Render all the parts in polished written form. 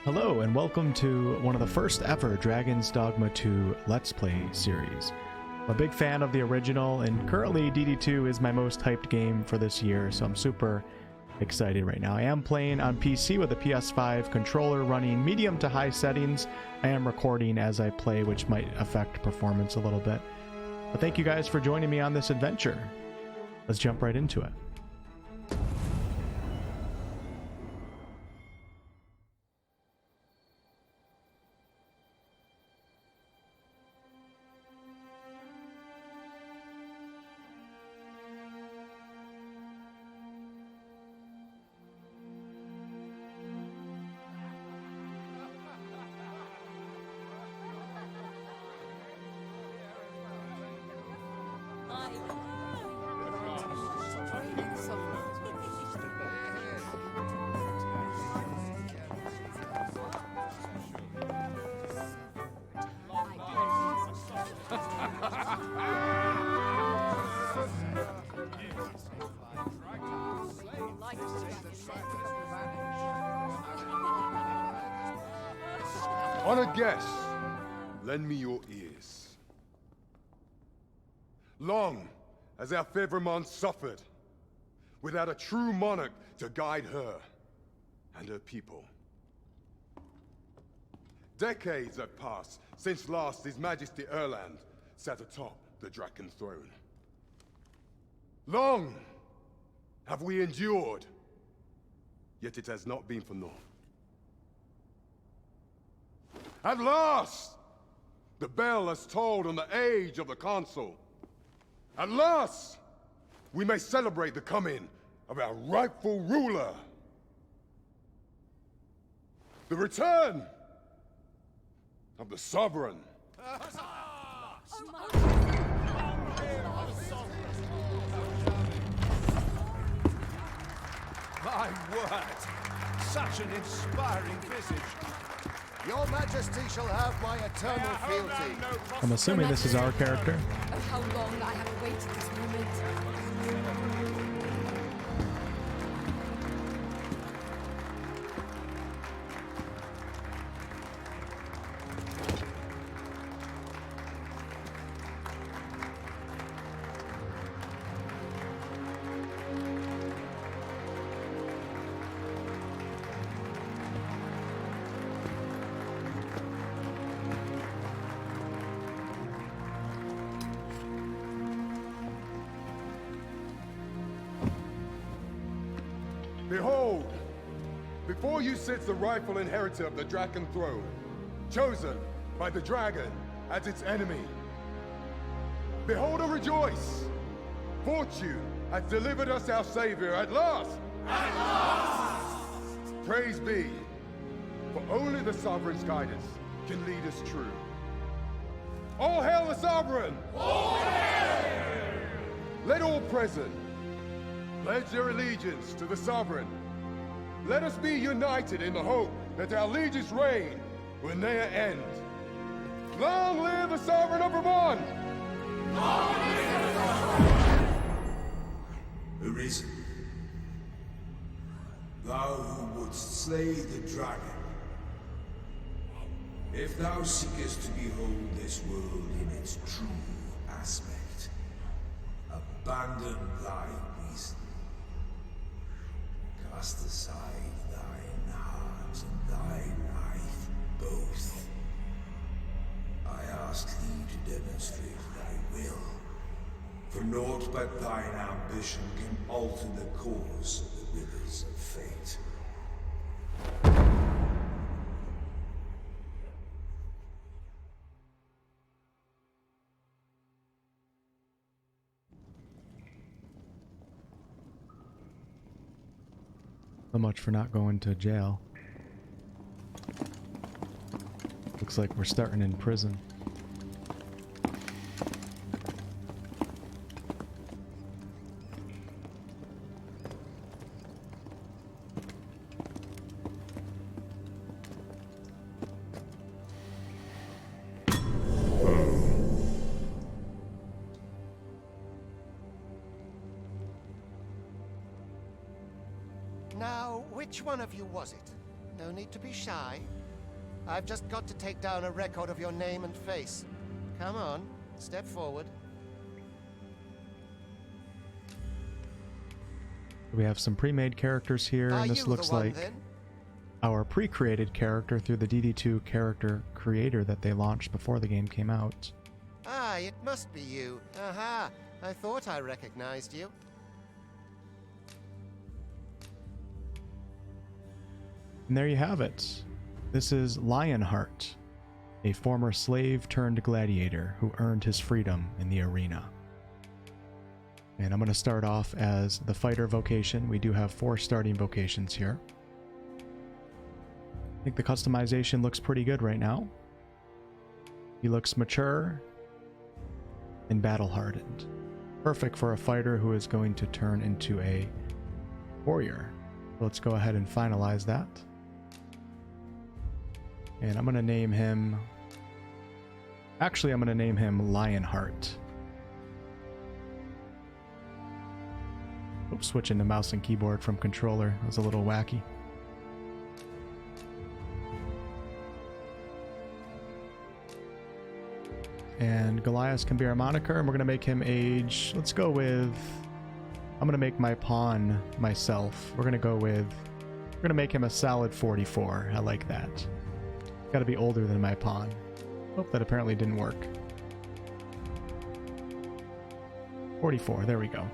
Hello and welcome to one of the first ever Dragon's Dogma 2 Let's Play series. I'm a big fan of the original, and currently DD2 is my most hyped game for this year, so I'm super excited right now. I am playing on PC with a PS5 controller running medium to high settings. I am recording as I play, which might affect performance a little bit. But thank you guys for joining me on this adventure. Let's jump right into it. Honored guests, lend me your ears. Long has our Fevrimon suffered, without a true monarch to guide her and her people. Decades have passed since last His Majesty Erland sat atop the Draken throne. Long have we endured, yet it has not been for naught. At last, the bell has tolled on the age of the console. At last, we may celebrate the coming of our rightful ruler. The return of the sovereign. My word! Such an inspiring visage. Your Majesty shall have my eternal fealty. I'm assuming this is our character. Oh, how long I have awaited this moment. Behold, before you sits the rightful inheritor of the Draken throne, chosen by the dragon as its enemy. Behold and rejoice! Fortune has delivered us our savior at last! At last! Praise be, for only the sovereign's guidance can lead us true. All hail the sovereign! All hail! Let all present pledge their allegiance to the sovereign. Let us be united in the hope that our liege's reign will ne'er end. Long live the sovereign of Vermont! Long live the sovereign! Arisen, thou who wouldst slay the dragon, if thou seekest to behold this world in its true aspect, abandon thy reason. Cast aside thine heart and thy life both. I ask thee to demonstrate thy will, for naught but thine ambition can alter the course of the rivers of fate. So much for not going to jail. Looks like we're starting in prison. Now, which one of you was it? No need to be shy. I've just got to take down a record of your name and face. Come on, step forward. We have some pre-made characters here, Are and this you looks the one, like then? our pre-created character through the DD2 character creator that they launched before the game came out. Ah, it must be you. Aha, I thought I recognized you. And there you have it. This is Lionheart, a former slave turned gladiator who earned his freedom in the arena. And I'm going to start off as the fighter vocation. We do have 4 starting vocations here. I think the customization looks pretty good right now. He looks mature and battle-hardened. Perfect for a fighter who is going to turn into a warrior. Let's go ahead and finalize that. And I'm going to name him... Actually, I'm going to name him Lionheart. Oops, switching to mouse and keyboard from controller. That was a little wacky. And Goliath can be our moniker, and we're going to make him age... Let's go with... I'm going to make my pawn myself. We're going to go with... We're going to make him a solid 44. I like that. Got to be older than my pawn. Oh, that apparently didn't work. 44, there we go.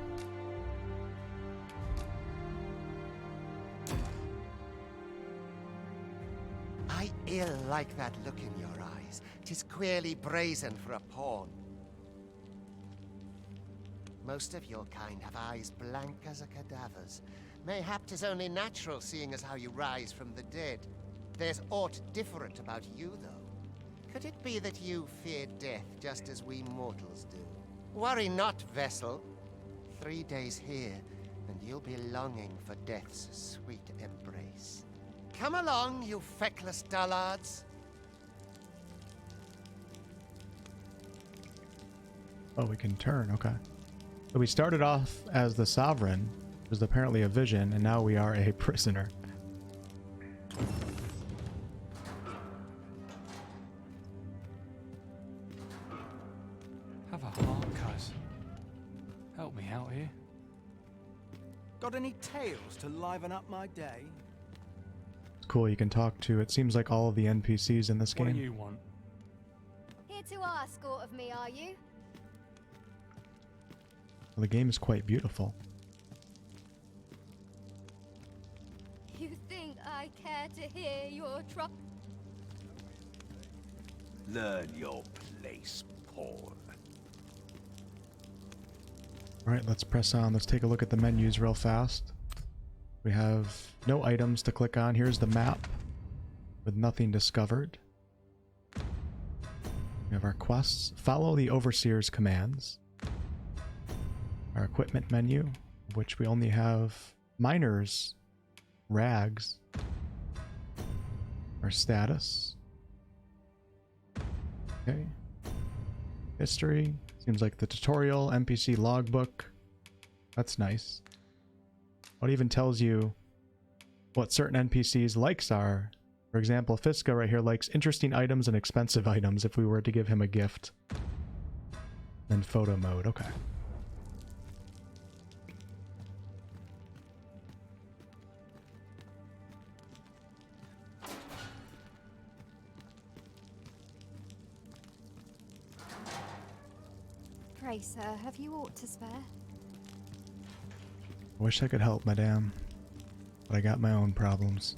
I ill like that look in your eyes. 'Tis queerly brazen for a pawn. Most of your kind have eyes blank as a cadaver's. Mayhap 'tis only natural, seeing as how you rise from the dead. There's aught different about you, though. Could it be that you fear death just as we mortals do? Worry not, vessel. 3 days here, and you'll be longing for death's sweet embrace. Come along, you feckless dullards. Oh, we can turn, okay. So we started off as the Sovereign, which was apparently a vision, and now we are a prisoner. Have a heart, cuz. Help me out here. Got any tales to liven up my day? It's cool, you can talk to, it seems like all of the NPCs in this What do game. you want? Here to ask aught of me, are you? Well, the game is quite beautiful. You think I care to hear your trouble? Learn your place, Paul. Alright, let's press on. Let's take a look at the menus real fast. We have no items to click on. Here's the map with nothing discovered. We have our quests. Follow the Overseer's commands. Our equipment menu, which we only have miners, rags. Our status. Okay. History. Seems like the tutorial, NPC logbook. That's nice. It even tells you what certain NPCs' likes are. For example, Fiska right here likes interesting items and expensive items if we were to give him a gift. Then photo mode, okay. Pray, sir, have you aught to spare? I wish I could help, madame, but I got my own problems.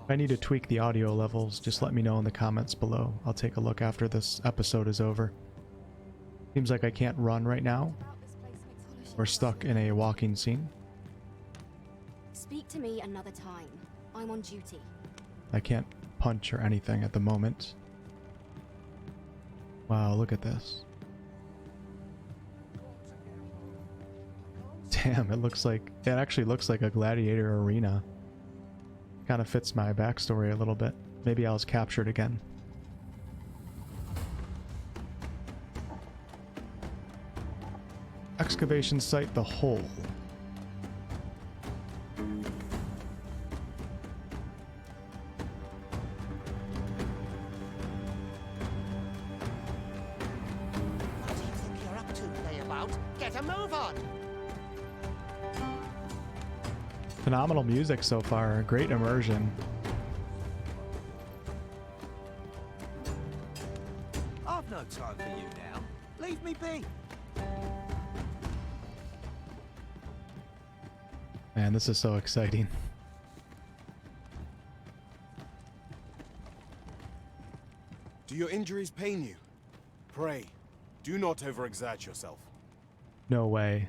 If I need to tweak the audio levels, just let me know in the comments below. I'll take a look after this episode is over. Seems like I can't run right now. We're stuck in a walking scene. Speak to me another time. I'm on duty. I can't punch or anything at the moment. Wow, look at this. Damn, it actually looks like a gladiator arena. Kind of fits my backstory a little bit. Maybe I was captured again. Excavation site, the hole. What do you think you're up to, layabout? Get a move on! Phenomenal music so far. Great immersion. I've no time for you now. Leave me be. Man, this is so exciting. Do your injuries pain you? Pray, do not overexert yourself. No way.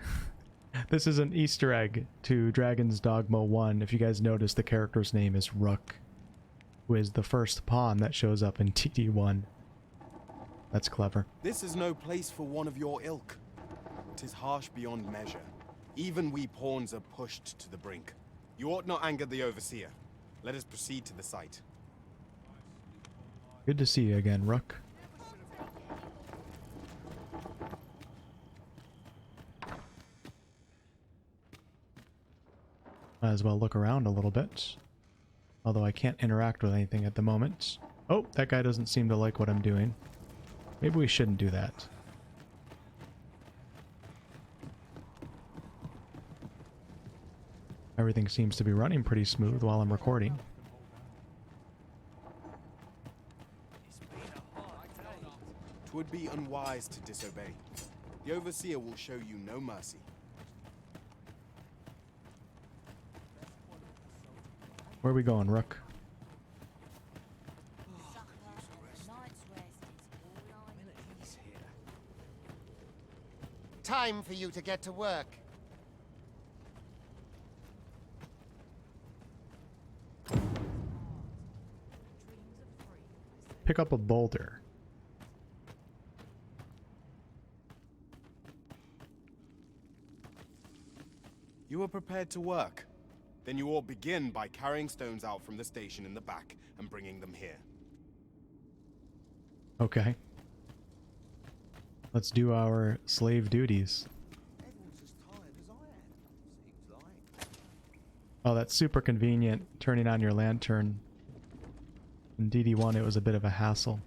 This is an Easter egg to Dragon's Dogma 1. If you guys notice, the character's name is Rook, who is the first pawn that shows up in TD1. That's clever. This is no place for one of your ilk. 'Tis harsh beyond measure. Even we pawns are pushed to the brink. You ought not anger the overseer. Let us proceed to the site. Good to see you again, Rook. Might as well look around a little bit. Although I can't interact with anything at the moment. Oh, that guy doesn't seem to like what I'm doing. Maybe we shouldn't do that. Everything seems to be running pretty smooth while I'm recording. Twould be unwise to disobey. The overseer will show you no mercy. Where are we going, Rook? Time for you to get to work. Pick up a boulder. You are prepared to work. Then you ought begin by carrying stones out from the station in the back and bringing them here. Okay. Let's do our slave duties. Everyone's as tired as I am, seems like. Oh, that's super convenient, turning on your lantern. In DD1, it was a bit of a hassle.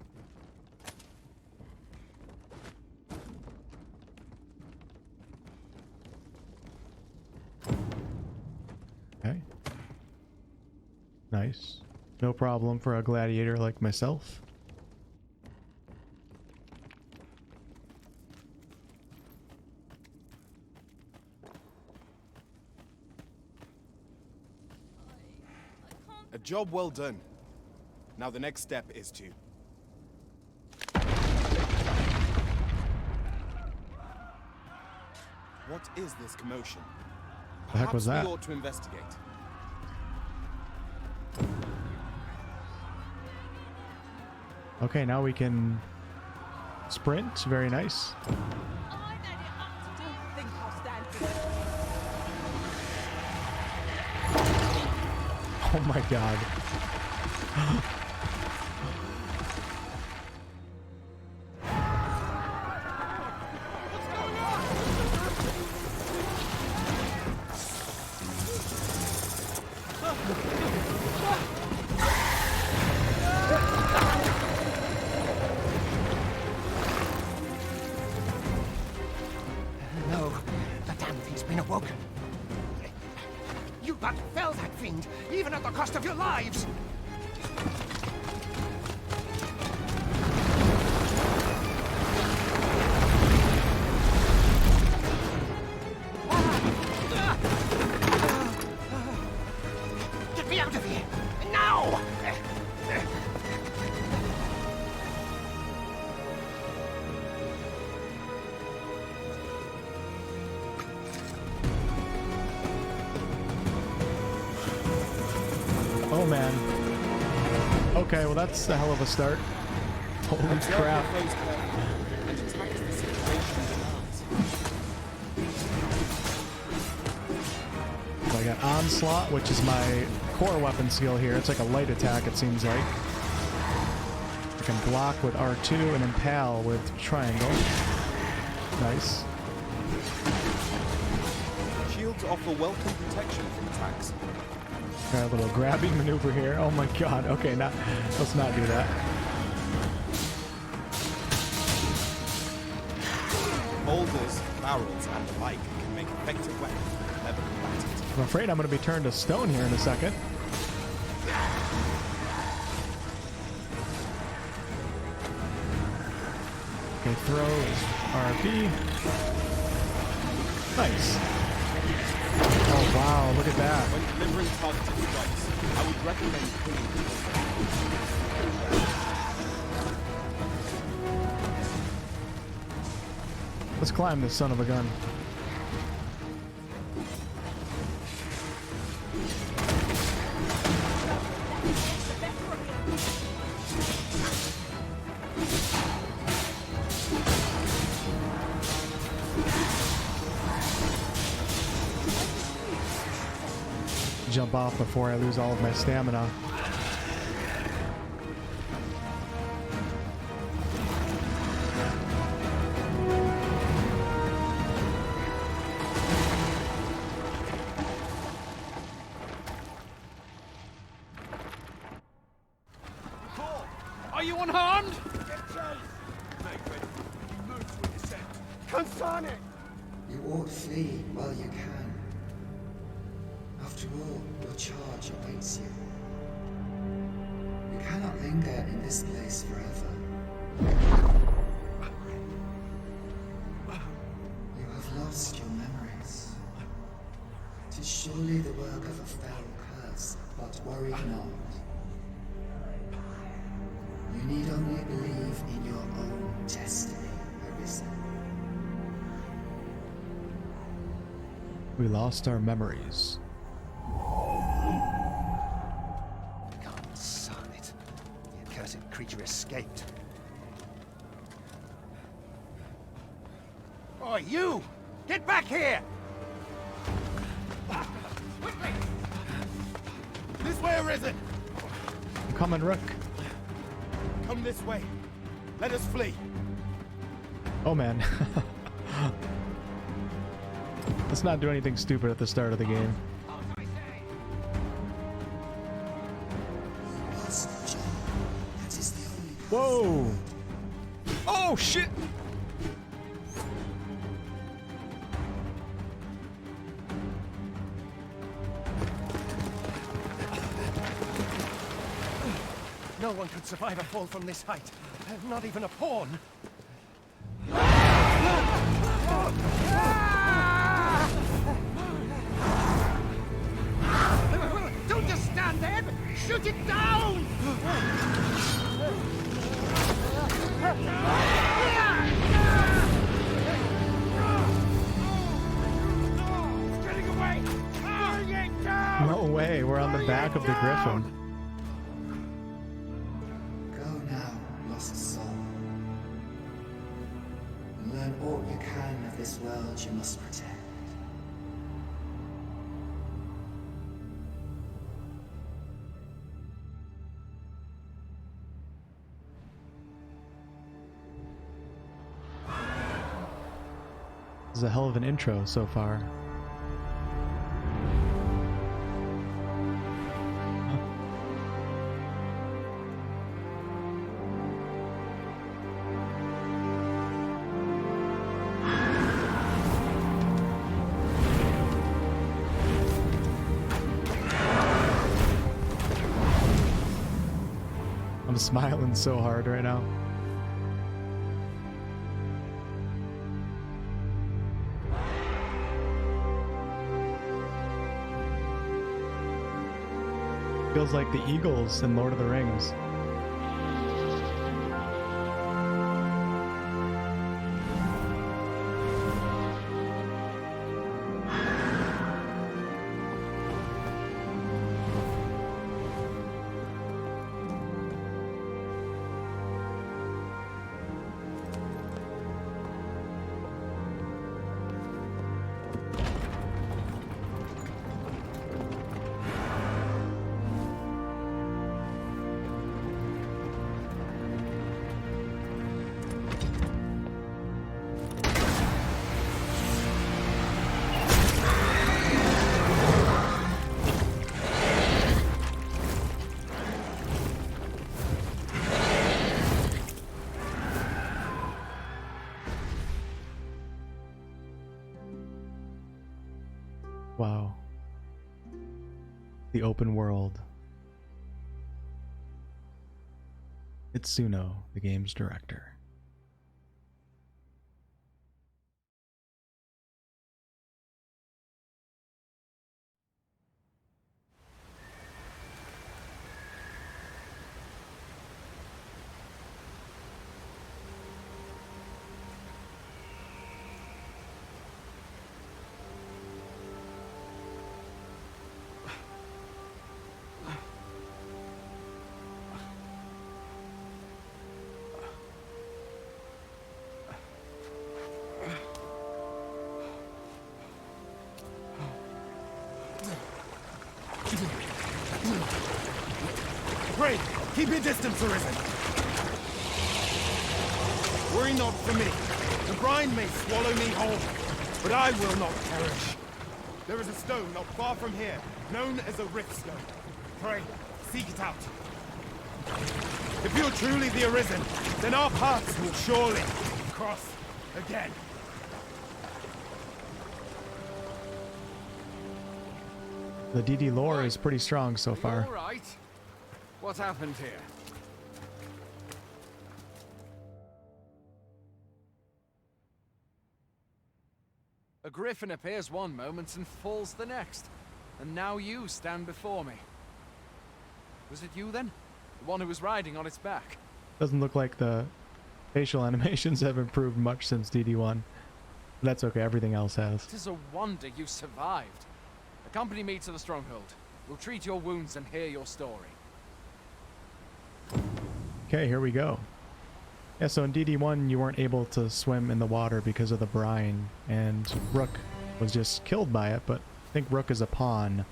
Okay. Nice. No problem for a gladiator like myself. A job well done. Now the next step is to... What is this commotion? The heck was Perhaps that? we ought to investigate. Okay, now we can sprint. Very nice. Oh my god. No, the damn thing's been awoken. You but fell that fiend, even at the cost of your lives! Get me out of here! Now! Oh man. Okay, well that's a hell of a start. Holy crap. So I got Onslaught, which is my core weapon skill here. It's like a light attack, it seems like. I can block with R2 and Impale with triangle. Nice. to offer welcome protection from attacks. Got a little grabbing maneuver here. Oh my god. Okay, let's not do that. Boulders, barrels, and the like can make effective weapons with clever combatants. I'm afraid I'm going to be turned to stone here in a second. Okay, throw is RP. Nice. Oh wow, look at that. When delivering targeted strikes, I would recommend pulling Let's climb this son of a gun. Jump off before I lose all of my stamina. Are you unharmed? Consane! You ought flee while you can. After all, your charge awaits you. You cannot linger in this place forever. You have lost your memories. 'Tis surely the work of a fell curse, but worry not. You need only believe in your own destiny, Arisen. We lost our memories. Son it. The accursed creature escaped. Oh, you! Get back here! This way, Arisen! I'm coming, Rook. Come this way. Let us flee. Oh man. Let's not do anything stupid at the start of the game. Whoa! Oh shit! No one could survive a fall from this height. Not even a pawn. Don't just stand there! Shoot it down! It's getting away! Bring it down! No way, we're on the back of the Griffin. Go now, lost soul. And learn all you can of this world you must protect. This is a hell of an intro so far. I'm smiling so hard right now. Feels like the Eagles in Lord of the Rings. Wow. The open world. Itsuno, the game's director. Pray, keep your distance, Arisen. Worry not for me. The brine may swallow me whole, but I will not perish. There is a stone not far from here, known as a rift stone. Pray, seek it out. If you're truly the Arisen, then our paths will surely cross again. The DD lore is pretty strong so far. All right. What happened here? A griffin appears one moment and falls the next. And now you stand before me. Was it you then? The one who was riding on its back? Doesn't look like the facial animations have improved much since DD1. But that's okay, everything else has. It is a wonder you survived. Accompany me to the stronghold. We'll treat your wounds and hear your story. Okay, here we go. Yeah, so in DD1 you weren't able to swim in the water because of the brine, and Rook was just killed by it, but I think Rook is a pawn,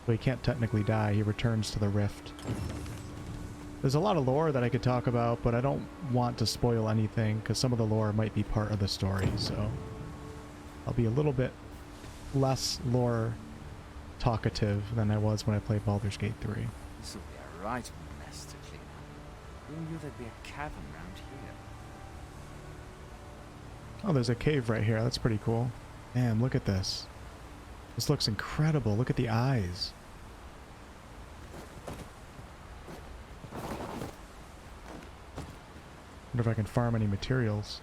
so he can't technically die. He returns to the rift. There's a lot of lore that I could talk about, but I don't want to spoil anything because some of the lore might be part of the story, so I'll be a little bit less lore talkative than I was when I played Baldur's Gate 3. This will be a right mess to clean up. Who knew there'd be a cavern round here? Oh, there's a cave right here. That's pretty cool. Damn, look at this. This looks incredible. Look at the eyes. Wonder if I can farm any materials.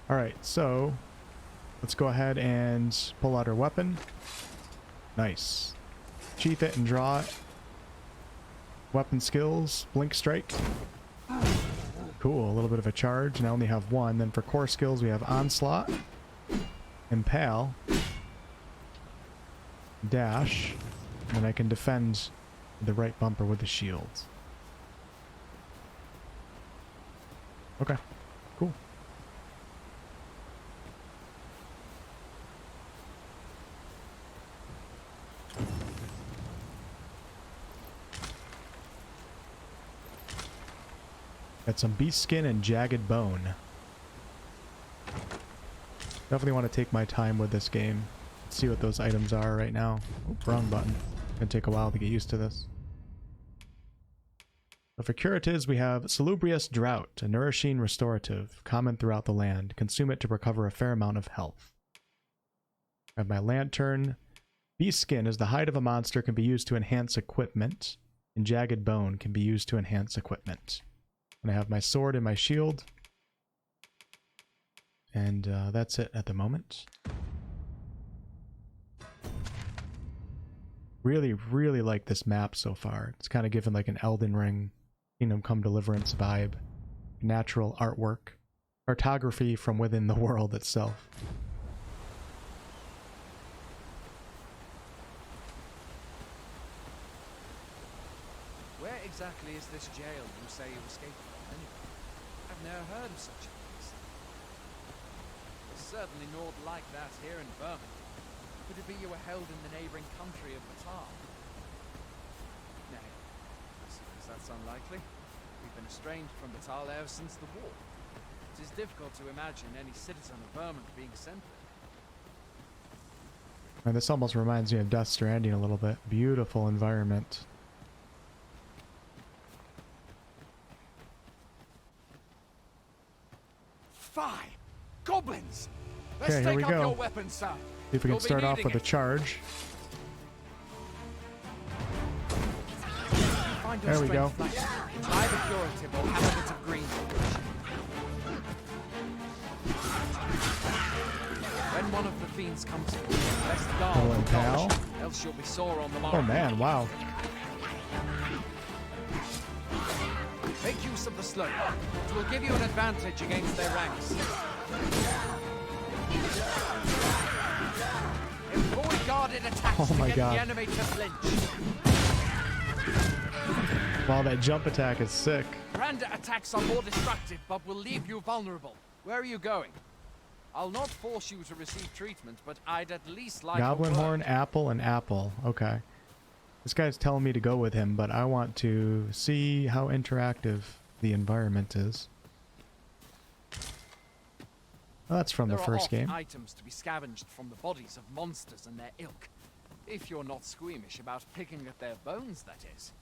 Alright, so let's go ahead and pull out our weapon. Nice. Sheath it and draw it. Weapon skills, blink strike. Cool, a little bit of a charge, and I only have one. Then for core skills we have onslaught, impale, dash, and then I can defend the right bumper with the shield. Okay, cool. Got some beast skin and jagged bone. Definitely want to take my time with this game. Let's see what those items are right now. Oh, wrong button. Gonna take a while to get used to this. So for curatives, we have Salubrious Drought, a nourishing restorative, common throughout the land. Consume it to recover a fair amount of health. I have my lantern. Beast skin is the hide of a monster, can be used to enhance equipment, and jagged bone can be used to enhance equipment. And I have my sword and my shield. And that's it at the moment. Really, really like this map so far. It's kind of given like an Elden Ring, Kingdom Come Deliverance vibe. Natural artwork. Cartography from within the world itself. Where exactly is this jail you say you escaped from, anyway? I've never heard of such a place. There's certainly naught like that here in Burma. Could it be you were held in the neighboring country of Batal? Nay, I suppose that's unlikely. We've been estranged from Batal ever since the war. It is difficult to imagine any citizen of Burma being sent there. And this almost reminds me of Death Stranding a little bit. Beautiful environment. Fie! Goblins! Let's Okay, here we take up go. your weapons, sir. See if we You'll can be start off needing with a it. charge. Find your There we go. strength flat. Try the curative or have a bit of green. When one of the fiends comes in, let's guard Little or impale. dodge, else you'll be sore on the morrow. Oh man, wow. Make use of the slope. It will give you an advantage against their ranks. Employ guarded attacks Oh to my get God. the enemy to flinch. Wow, that jump attack is sick. Randa attacks are more destructive, but will leave you vulnerable. Where are you going? I'll not force you to receive treatment, but I'd at least like Goblin a word. horn, apple, and apple. Okay. This guy's telling me to go with him, but I want to see how interactive the environment is. Oh, that's from the There are first often game. items to be scavenged from the bodies of monsters and their ilk. If you're not squeamish about picking at their bones, that is.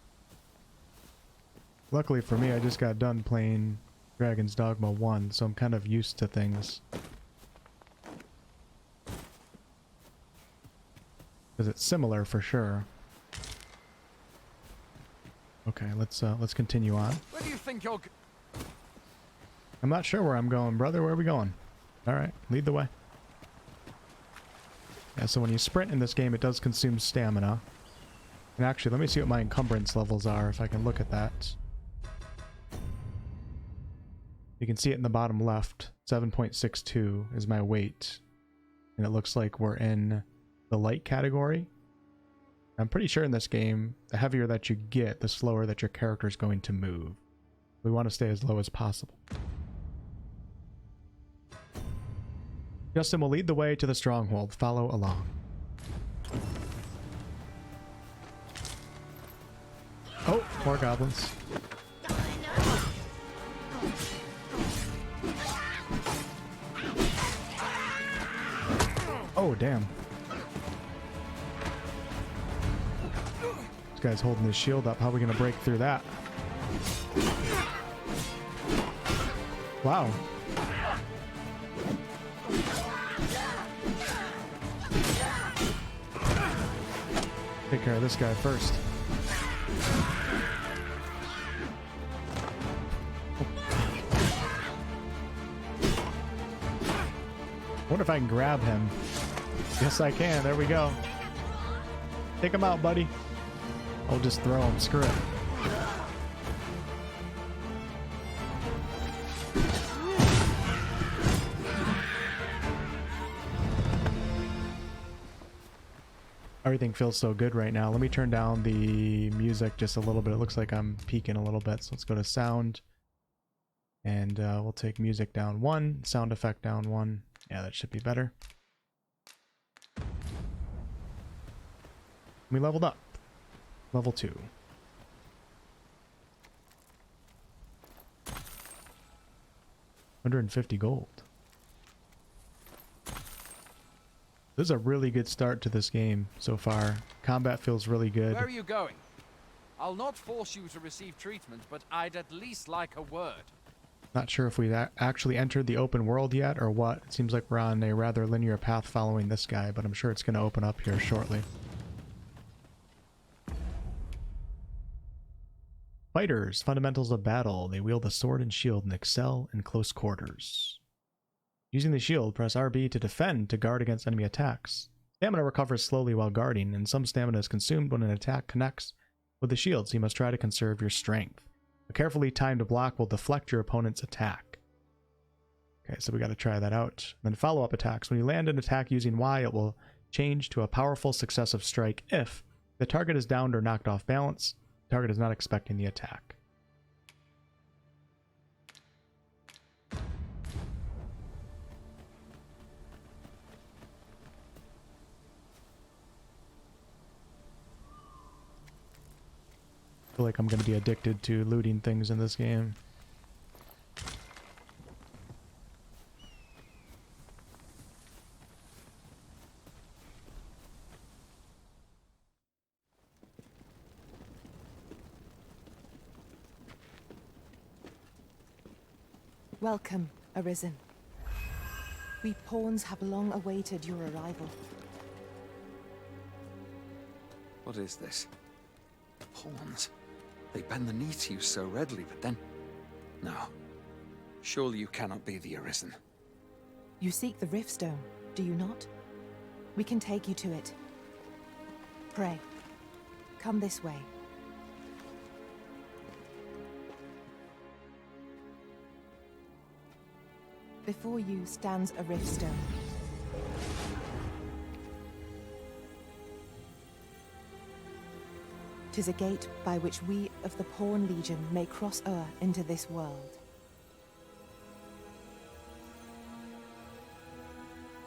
Luckily for me, I just got done playing Dragon's Dogma 1, so I'm kind of used to things. Because it's similar for sure. Okay, let's continue on. Where do you think you're I'm not sure where I'm going, brother. Where are we going? Alright, lead the way. Yeah, so when you sprint in this game, it does consume stamina. And actually, let me see what my encumbrance levels are, if I can look at that. You can see it in the bottom left. 7.62 is my weight. And it looks like we're in the light category. I'm pretty sure in this game, the heavier that you get, the slower that your character is going to move. We want to stay as low as possible. Justin will lead the way to the stronghold. Follow along. Oh, more goblins. Oh, damn. This guy's holding his shield up. How are we going to break through that? Wow. Take care of this guy first. I wonder if I can grab him. Yes, I can. There we go. Take him out, buddy. I'll just throw him. Screw it. Everything feels so good right now. Let me turn down the music just a little bit. It looks like I'm peaking a little bit. So let's go to sound. And we'll take music down 1. Sound effect down 1. Yeah, that should be better. We leveled up. Level 2. 150 gold. This is a really good start to this game so far. Combat feels really good. Where are you going? I'll not force you to receive treatment, but I'd at least like a word. Not sure if we actually entered the open world yet or what. It seems like we're on a rather linear path following this guy, but I'm sure it's going to open up here shortly. Fighters, fundamentals of battle. They wield a sword and shield and excel in close quarters. Using the shield, press RB to defend to guard against enemy attacks. Stamina recovers slowly while guarding, and some stamina is consumed when an attack connects with the shield, so you must try to conserve your strength. A carefully timed block will deflect your opponent's attack. Okay, so we got to try that out. Then follow-up attacks. When you land an attack using Y, it will change to a powerful successive strike if the target is downed or knocked off balance. The target is not expecting the attack. I feel like I'm going to be addicted to looting things in this game. Welcome, Arisen. We pawns have long awaited your arrival. What is this? Pawns. They bend the knee to you so readily, but then... No. Surely you cannot be the Arisen. You seek the Riftstone, do you not? We can take you to it. Pray. Come this way. Before you stands a Riftstone. Tis a gate by which we of the Pawn Legion may cross o'er into this world.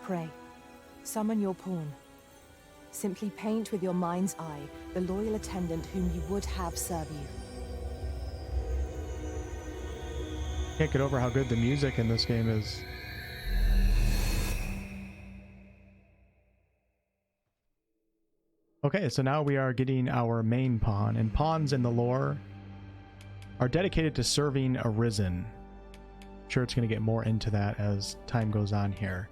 Pray, summon your pawn. Simply paint with your mind's eye the loyal attendant whom you would have serve you. Can't get over how good the music in this game is. Okay, so now we are getting our main pawn, and pawns in the lore are dedicated to serving Arisen. I'm sure it's going to get more into that as time goes on here,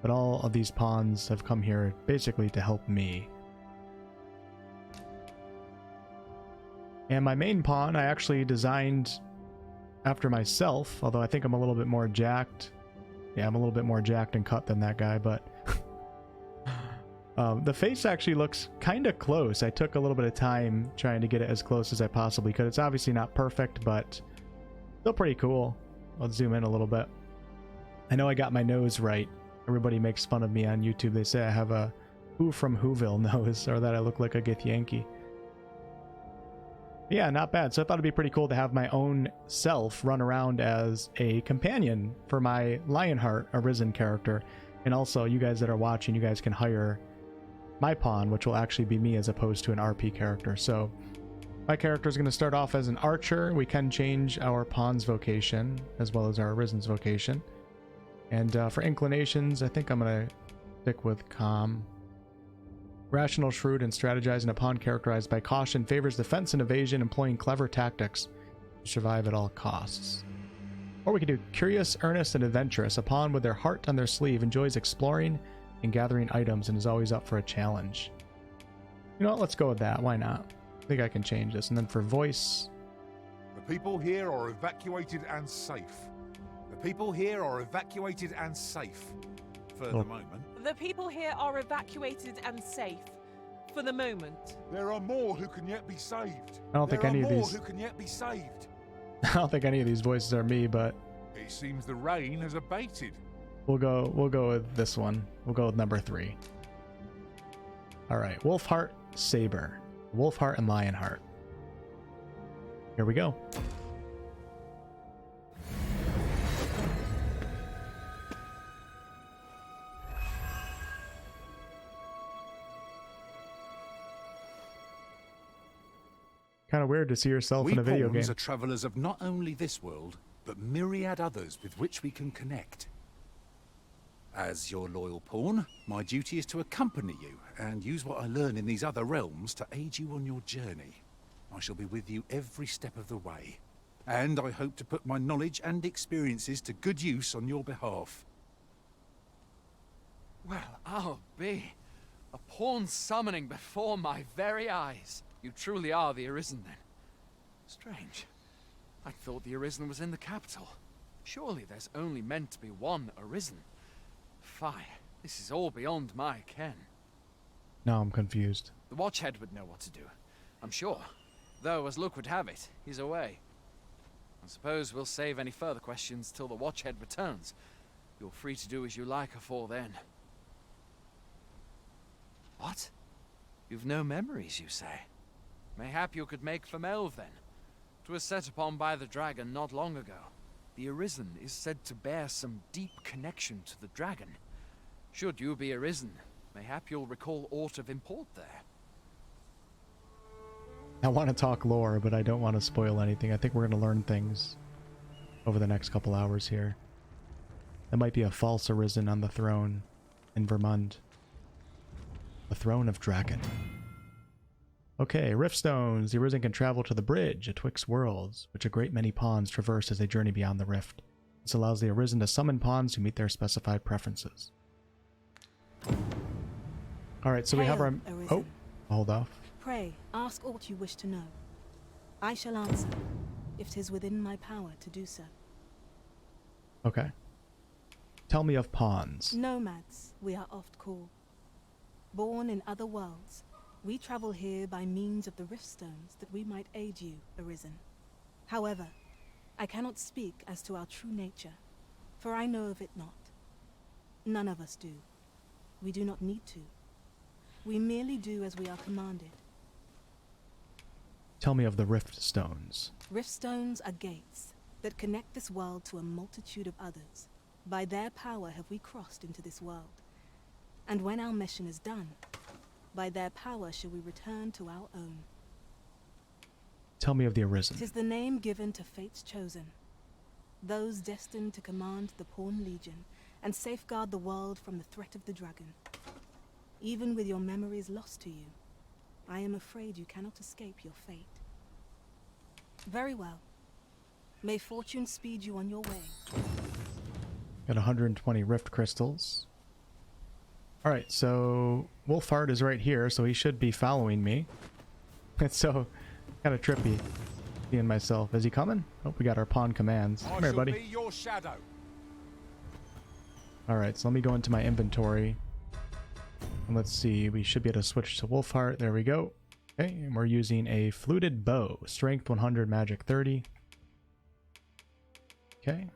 but all of these pawns have come here basically to help me. And my main pawn I actually designed after myself, although I think I'm a little bit more jacked. Yeah, I'm a little bit more jacked and cut than that guy, but the face actually looks kind of close. I took a little bit of time trying to get it as close as I possibly could. It's obviously not perfect, but still pretty cool. Let's zoom in a little bit. I know I got my nose right. Everybody makes fun of me on YouTube. They say I have a Who from Whoville nose, or that I look like a Githyanki. Yeah, not bad. So I thought it'd be pretty cool to have my own self run around as a companion for my Lionheart Arisen character. And also, you guys that are watching, you guys can hire my pawn, which will actually be me as opposed to an RP character. So my character is going to start off as an archer. We can change our pawn's vocation as well as our Arisen's vocation. And for inclinations, I think I'm going to stick with calm. Rational, shrewd, and strategizing. A pawn characterized by caution favors defense and evasion, employing clever tactics to survive at all costs. Or we could do curious, earnest, and adventurous. A pawn with their heart on their sleeve enjoys exploring and gathering items and is always up for a challenge. You know what? Let's go with that. Why not? I think I can change this. And then for voice... The people here are evacuated and safe. The people here are evacuated and safe. For the moment. The people here are evacuated and safe. For the moment. There are more who can yet be saved. I don't think any of these... who can yet be saved. I don't think any of these voices are me, but... It seems the rain has abated. We'll go with this one. We'll go with number 3. Alright, Wolfheart, Saber. Wolfheart and Lionheart. Here we go. Kind of weird to see yourself in a video game. We pawns are travelers of not only this world, but myriad others with which we can connect. As your loyal pawn, my duty is to accompany you and use what I learn in these other realms to aid you on your journey. I shall be with you every step of the way, and I hope to put my knowledge and experiences to good use on your behalf. Well, I'll be. A pawn summoning before my very eyes. You truly are the Arisen, then. Strange. I thought the Arisen was in the capital. Surely there's only meant to be one Arisen. Fie, this is all beyond my ken. Now I'm confused. The Watchhead would know what to do, I'm sure. Though, as luck would have it, he's away. I suppose we'll save any further questions till the Watchhead returns. You're free to do as you like afore then. What? You've no memories, you say? Mayhap you could make for Melve, then. 'Twas set upon by the dragon not long ago. The Arisen is said to bear some deep connection to the dragon. Should you be Arisen, mayhap you'll recall aught of import there. I want to talk lore, but I don't want to spoil anything. I think we're going to learn things over the next couple hours here. There might be a false Arisen on the throne in Vermund. The throne of Draken. Okay, Riftstones. The Arisen can travel to the bridge atwixt worlds, which a great many pawns traverse as they journey beyond the rift. This allows the Arisen to summon pawns who meet their specified preferences. Alright, so we have our... Arisen. Oh, hold off. Pray, ask aught you wish to know. I shall answer, if 'tis within my power to do so. Okay. Tell me of pawns. Nomads, we are oft called. Born in other worlds, we travel here by means of the rift stones that we might aid you, Arisen. However, I cannot speak as to our true nature, for I know of it not. None of us do. We do not need to. We merely do as we are commanded. Tell me of the rift stones. Rift stones are gates that connect this world to a multitude of others. By their power have we crossed into this world. And when our mission is done, by their power shall we return to our own. Tell me of the Arisen. 'Tis the name given to fate's chosen. Those destined to command the Pawn Legion and safeguard the world from the threat of the dragon. Even with your memories lost to you, I am afraid you cannot escape your fate. Very well. May fortune speed you on your way. Got 120 rift crystals. Alright, so Wolfheart is right here, so he should be following me. It's so kind of trippy seeing myself. Is he coming? Oh, we got our pawn commands. Come here, buddy. Be your shadow. Alright, so let me go into my inventory. And let's see, we should be able to switch to Wolfheart. There we go. Okay, and we're using a fluted bow. Strength 100, magic 30. Okay.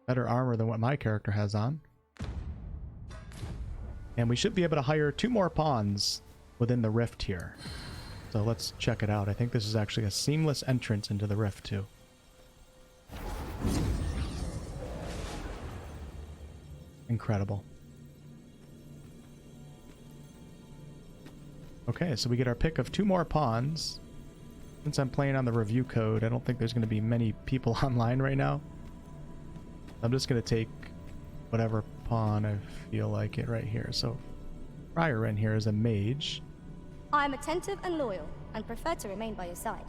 Better armor than what my character has on. And we should be able to hire 2 more pawns within the rift here. So let's check it out. I think this is actually a seamless entrance into the rift too. Incredible. Okay, so we get our pick of 2 more pawns. Since I'm playing on the review code, I don't think there's going to be many people online right now. I'm just going to take whatever pawn I feel like it right here. So Friar in here is a mage. I am attentive and loyal, and prefer to remain by your side.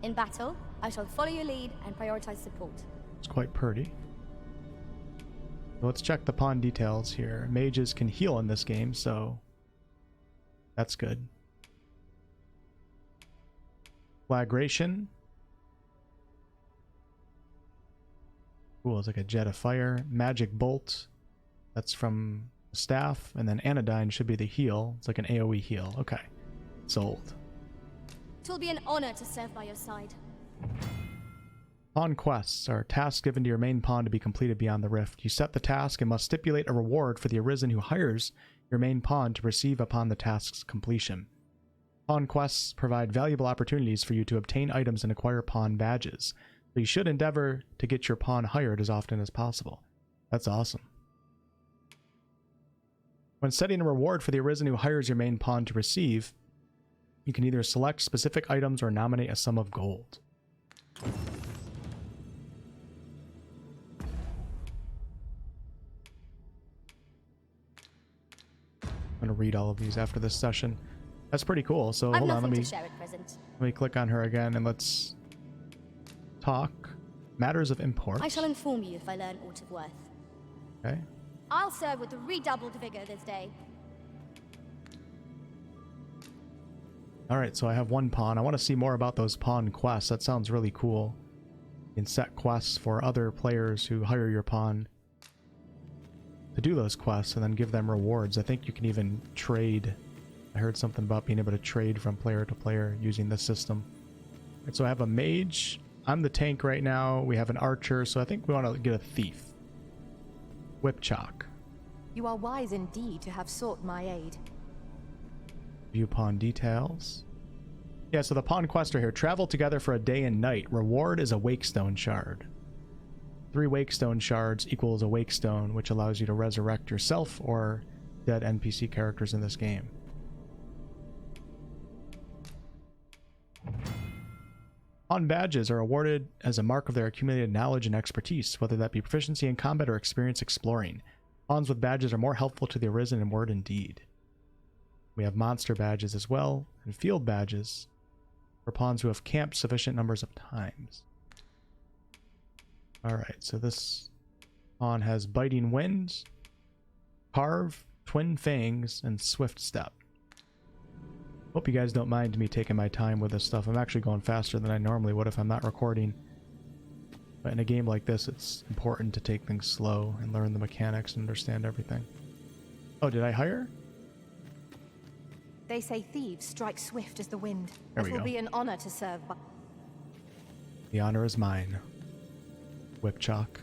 In battle, I shall follow your lead and prioritize support. It's quite pretty. So let's check the pawn details here. Mages can heal in this game, so that's good. Flagration. Cool, it's like a jet of fire. Magic bolt. That's from the staff. And then anodyne should be the heal. It's like an AoE heal. Okay. Sold. It will be an honor to serve by your side. Pawn quests are tasks given to your main pawn to be completed beyond the rift. You set the task and must stipulate a reward for the Arisen who hires your main pawn to receive upon the task's completion. Pawn quests provide valuable opportunities for you to obtain items and acquire pawn badges, so you should endeavor to get your pawn hired as often as possible. That's awesome. When setting a reward for the Arisen who hires your main pawn to receive, you can either select specific items or nominate a sum of gold. I'm going to read all of these after this session. That's pretty cool. So hold on, let me click on her again and let's talk. Matters of import. I shall inform you if I learn aught of worth. Okay. I'll serve with redoubled vigor this day. Alright, so I have 1 pawn. I want to see more about those pawn quests. That sounds really cool. You can set quests for other players who hire your pawn to do those quests and then give them rewards. I think you can even trade. I heard something about being able to trade from player to player using this system. Right, so I have a mage. I'm the tank right now. We have an archer, so I think we want to get a thief. Whip chalk. You are wise indeed to have sought my aid. View pawn details. Yeah, so the pawn quests are here. Travel together for a day and night. Reward is a wakestone shard. 3 wakestone shards equals a wakestone, which allows you to resurrect yourself or dead NPC characters in this game. Pawn badges are awarded as a mark of their accumulated knowledge and expertise, whether that be proficiency in combat or experience exploring. Pawns with badges are more helpful to the Arisen in word and deed. We have monster badges as well, and field badges for pawns who have camped sufficient numbers of times. Alright, so this Pawn has Biting Wind, Carve, Twin Fangs, and Swift Step. Hope you guys don't mind me taking my time with this stuff. I'm actually going faster than I normally would if I'm not recording. But in a game like this, it's important to take things slow and learn the mechanics and understand everything. Oh, did I hire? They say thieves strike swift as the wind. There It we will go. be an honor to serve by... The honor is mine. Whip chalk.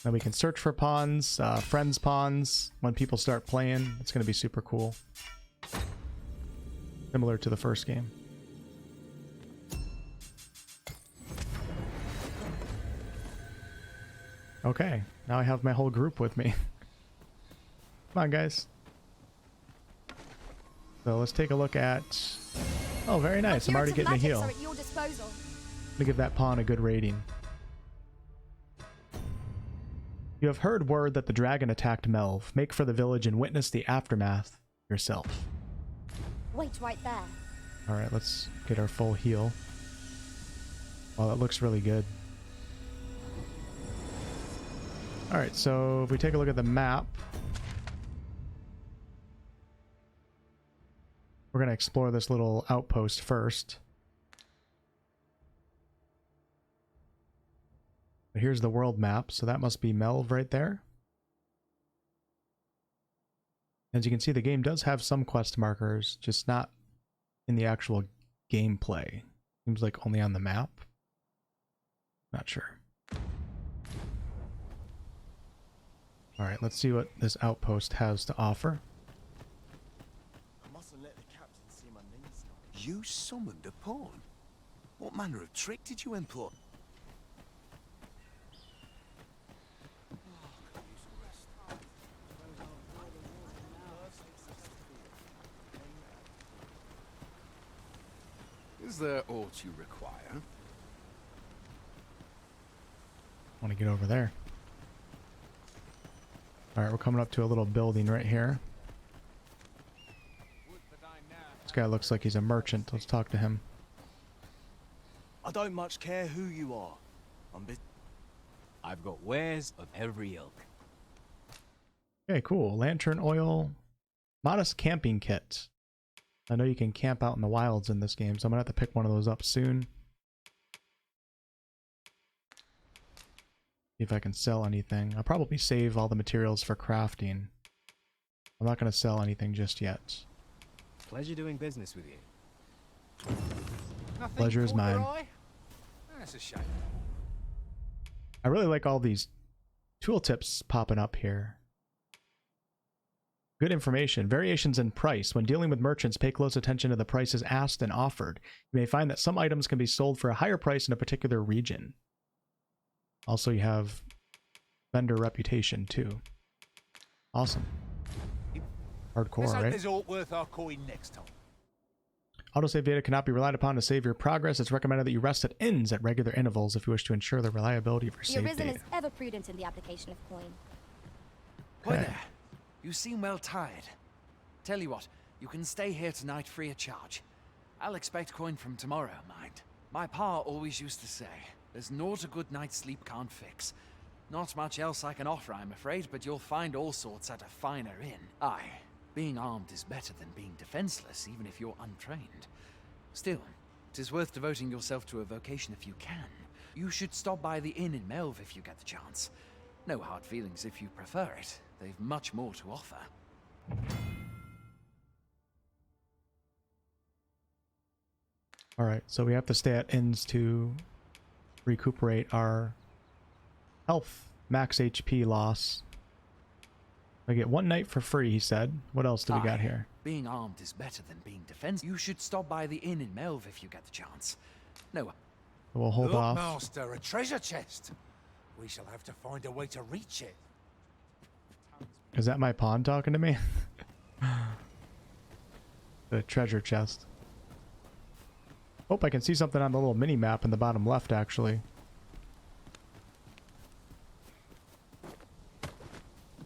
Now we can search for pawns, friends pawns, when people start playing. It's going to be super cool. Similar to the first game. Okay, now I have my whole group with me. Come on, guys. So let's take a look at... Oh, very nice. I'm already getting a heal. Are at your disposal. Let me give that pawn a good rating. You have heard word that the dragon attacked Melv. Make for the village and witness the aftermath yourself. Wait right there. Alright, let's get our full heal. Wow, that looks really good. Alright, so if we take a look at the map, we're going to explore this little outpost first. But here's the world map, so that must be Melv right there. As you can see, the game does have some quest markers, just not in the actual gameplay. Seems like only on the map. Not sure. Alright, let's see what this outpost has to offer. I mustn't let the captain see my knees. You summoned a pawn? What manner of trick did you employ? Is there aught you require? Want to get over there. Alright, we're coming up to a little building right here. This guy looks like he's a merchant. Let's talk to him. I don't much care who you are. I've got wares of every ilk. Okay, cool. Lantern oil. Modest camping kit. I know you can camp out in the wilds in this game, so I'm gonna have to pick one of those up soon. See if I can sell anything. I'll probably save all the materials for crafting. I'm not gonna sell anything just yet. Pleasure doing business with you. Nothing Pleasure is caught your mine. eye? That's a shame. I really like all these tooltips popping up here. Good information. Variations in price. When dealing with merchants, pay close attention to the prices asked and offered. You may find that some items can be sold for a higher price in a particular region. Also, you have vendor reputation too. Awesome. Hardcore, right? Is all worth our coin next time. Autosave data cannot be relied upon to save your progress. It's recommended that you rest at inns at regular intervals if you wish to ensure the reliability of your The save Arisen data. is ever prudent in the application of coin. Hi Okay. there. You seem well tired. Tell you what, you can stay here tonight free of charge. I'll expect coin from tomorrow, mind. My pa always used to say, there's naught a good night's sleep can't fix. Not much else I can offer, I'm afraid, but you'll find all sorts at a finer inn. Aye, being armed is better than being defenseless, even if you're untrained. Still, 'tis worth devoting yourself to a vocation if you can. You should stop by the inn in Melv if you get the chance. No hard feelings if you prefer it. They've much more to offer. Alright, so we have to stay at inns to recuperate our health, max HP loss. I get one night for free, he said. What else do we got Aye, here? Being armed is better than being defensive. You should stop by the inn in Melv if you get the chance. No. We'll hold Look, off. Master, a treasure chest. We shall have to find a way to reach it. Is that my pawn talking to me? The treasure chest. Oh, I can see something on the little mini map in the bottom left, actually.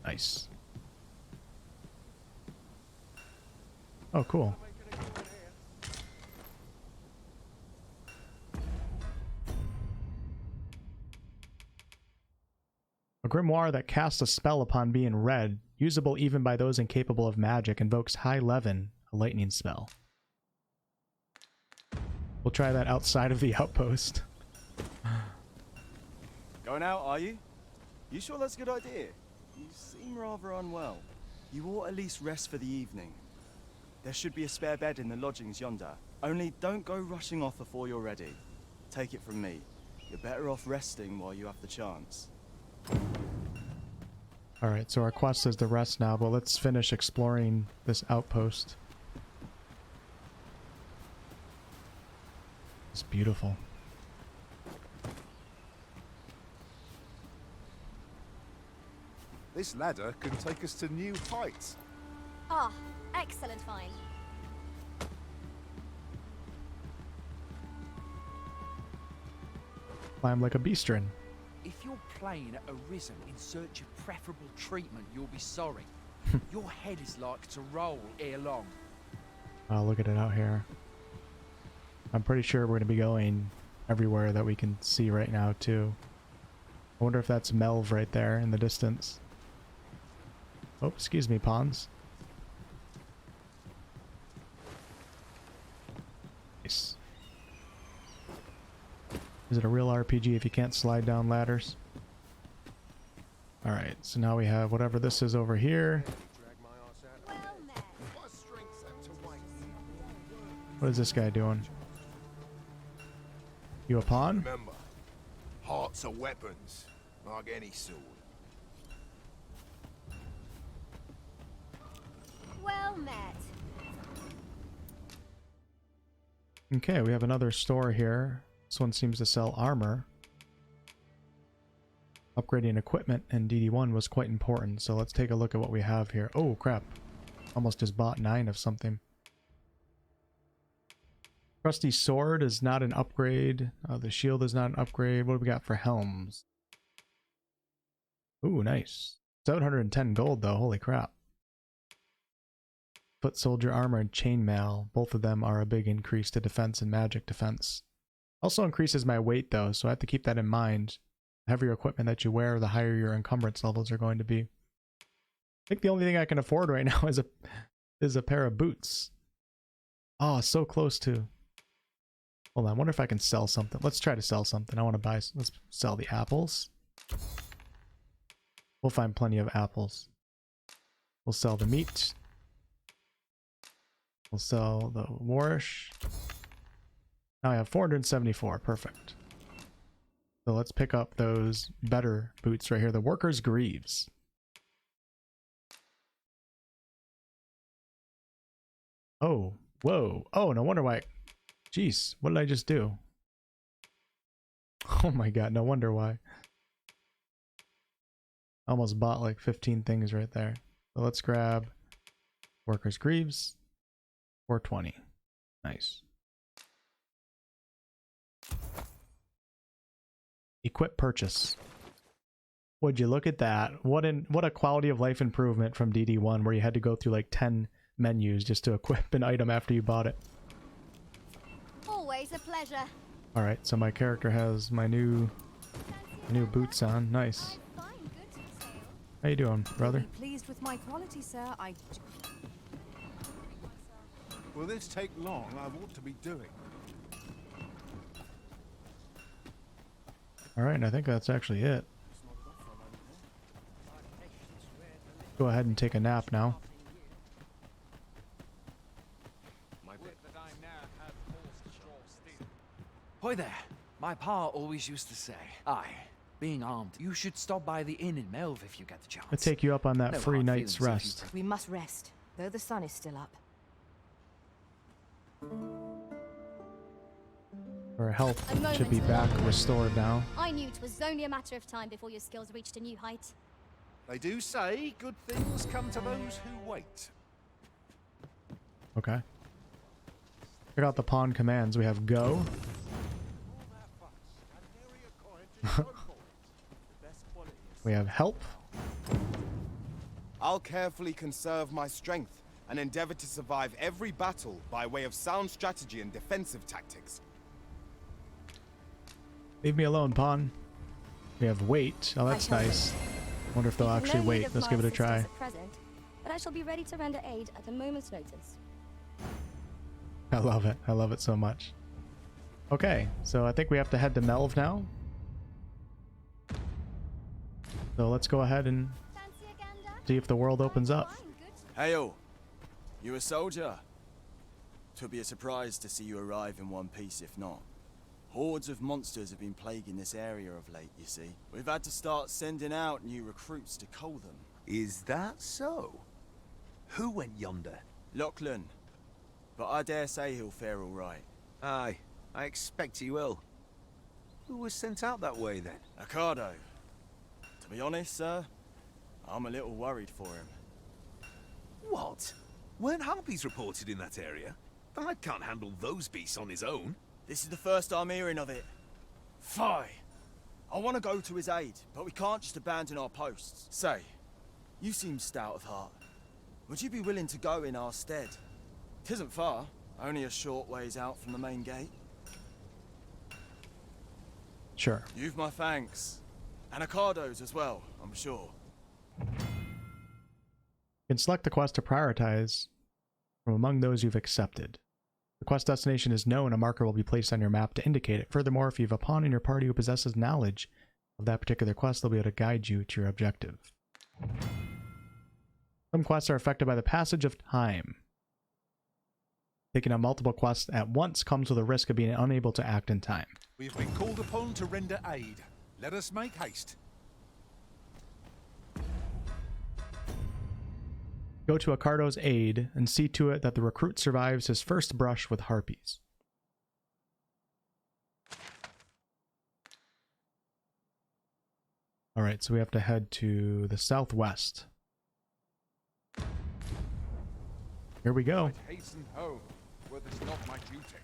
Nice. Oh, cool. grimoire that casts a spell upon being read, usable even by those incapable of magic, invokes High Levin, a lightning spell. We'll try that outside of the outpost. Going out, are you? You sure that's a good idea? You seem rather unwell. You ought at least rest for the evening. There should be a spare bed in the lodgings yonder. Only don't go rushing off before you're ready. Take it from me. You're better off resting while you have the chance. Alright, so our quest is to rest now, but let's finish exploring this outpost. It's beautiful. This ladder can take us to new heights. Ah, excellent find. Climb like a beastrin. If you're playing Arisen in search of preferable treatment, you'll be sorry. Your head is like to roll ere long. Oh, look at it out here. I'm pretty sure we're going to be going everywhere that we can see right now, too. I wonder if that's Melv right there in the distance. Oh, excuse me, pawns. Nice. Is it a real RPG if you can't slide down ladders? Alright, so now we have whatever this is over here. What is this guy doing? You a pawn? Remember, hearts are weapons, like any sword. Well met. Okay, we have another store here. This one seems to sell armor. Upgrading equipment in DD1 was quite important, so let's take a look at what we have here. Oh, crap. Almost just bought 9 of something. Trusty sword is not an upgrade. The shield is not an upgrade. What do we got for helms? Ooh, nice. 710 gold, though. Holy crap. Foot soldier armor and chainmail. Both of them are a big increase to defense and magic defense. Also increases my weight, though, so I have to keep that in mind. The heavier equipment that you wear, the higher your encumbrance levels are going to be. I think the only thing I can afford right now is a pair of boots. Oh, so close to... Hold on, I wonder if I can sell something. Let's try to sell something. I want to buy... Let's sell the apples. We'll find plenty of apples. We'll sell the meat. We'll sell the warish. Now I have 474. Perfect. So let's pick up those better boots right here. The worker's greaves. Oh, whoa. Oh, no wonder why... Jeez, what did I just do? Oh my god, no wonder why. I almost bought like 15 things right there. So let's grab worker's greaves. 420. Nice. Equip purchase. Would you look at that? What a quality of life improvement from DD1 where you had to go through like 10 menus just to equip an item after you bought it. Always a pleasure. Alright, so my character has my new boots on. Nice. How you doing, brother? Pleased with my quality, sir. Will this take long? I've ought to be doing. Alright, and I think that's actually it. Go ahead and take a nap now. Hi there. My pa always used to say, aye, being armed, you should stop by the inn in Melv if you get the chance. I'll take you up on that No free hard night's feelings rest. We must rest, though the sun is still up. Our health should be back restored now. I knew it was only a matter of time before your skills reached a new height. They do say good things come to those who wait. Okay. Check out the pawn commands. We have go. We have help. I'll carefully conserve my strength and endeavor to survive every battle by way of sound strategy and defensive tactics. Leave me alone, pawn. We have wait. Oh, that's nice. Wonder if they'll You have actually no need wait. of Let's my give it a try. assistance at present, but I shall be ready to render aid at a moment's notice. I love it. I love it so much. Okay, so I think we have to head to Melv now. So let's go ahead and see if the world opens up. Hail! You a soldier? Twould be a surprise to see you arrive in one piece if not. Hordes of monsters have been plaguing this area of late, you see. We've had to start sending out new recruits to cull them. Is that so? Who went yonder? Lachlan. But I dare say he'll fare all right. Aye, I expect he will. Who was sent out that way then? Ocado. To be honest, sir, I'm a little worried for him. What? Weren't harpies reported in that area? The lad can't handle those beasts on his own. This is the first I'm hearing of it. Fie! I want to go to his aid, but we can't just abandon our posts. Say, you seem stout of heart. Would you be willing to go in our stead? 'Tisn't far, only a short ways out from the main gate. Sure. You've my thanks. And Ocado's as well, I'm sure. You can select the quest to prioritize from among those you've accepted. The quest destination is known. A marker will be placed on your map to indicate it. Furthermore, if you have a pawn in your party who possesses knowledge of that particular quest, they'll be able to guide you to your objective. Some quests are affected by the passage of time. Taking on multiple quests at once comes with a risk of being unable to act in time. We've been called upon to render aid. Let us make haste. Go to Ocado's aid and see to it that the recruit survives his first brush with harpies. Alright, so we have to head to the southwest. Here we go. I'd hasten home, were this not my duty.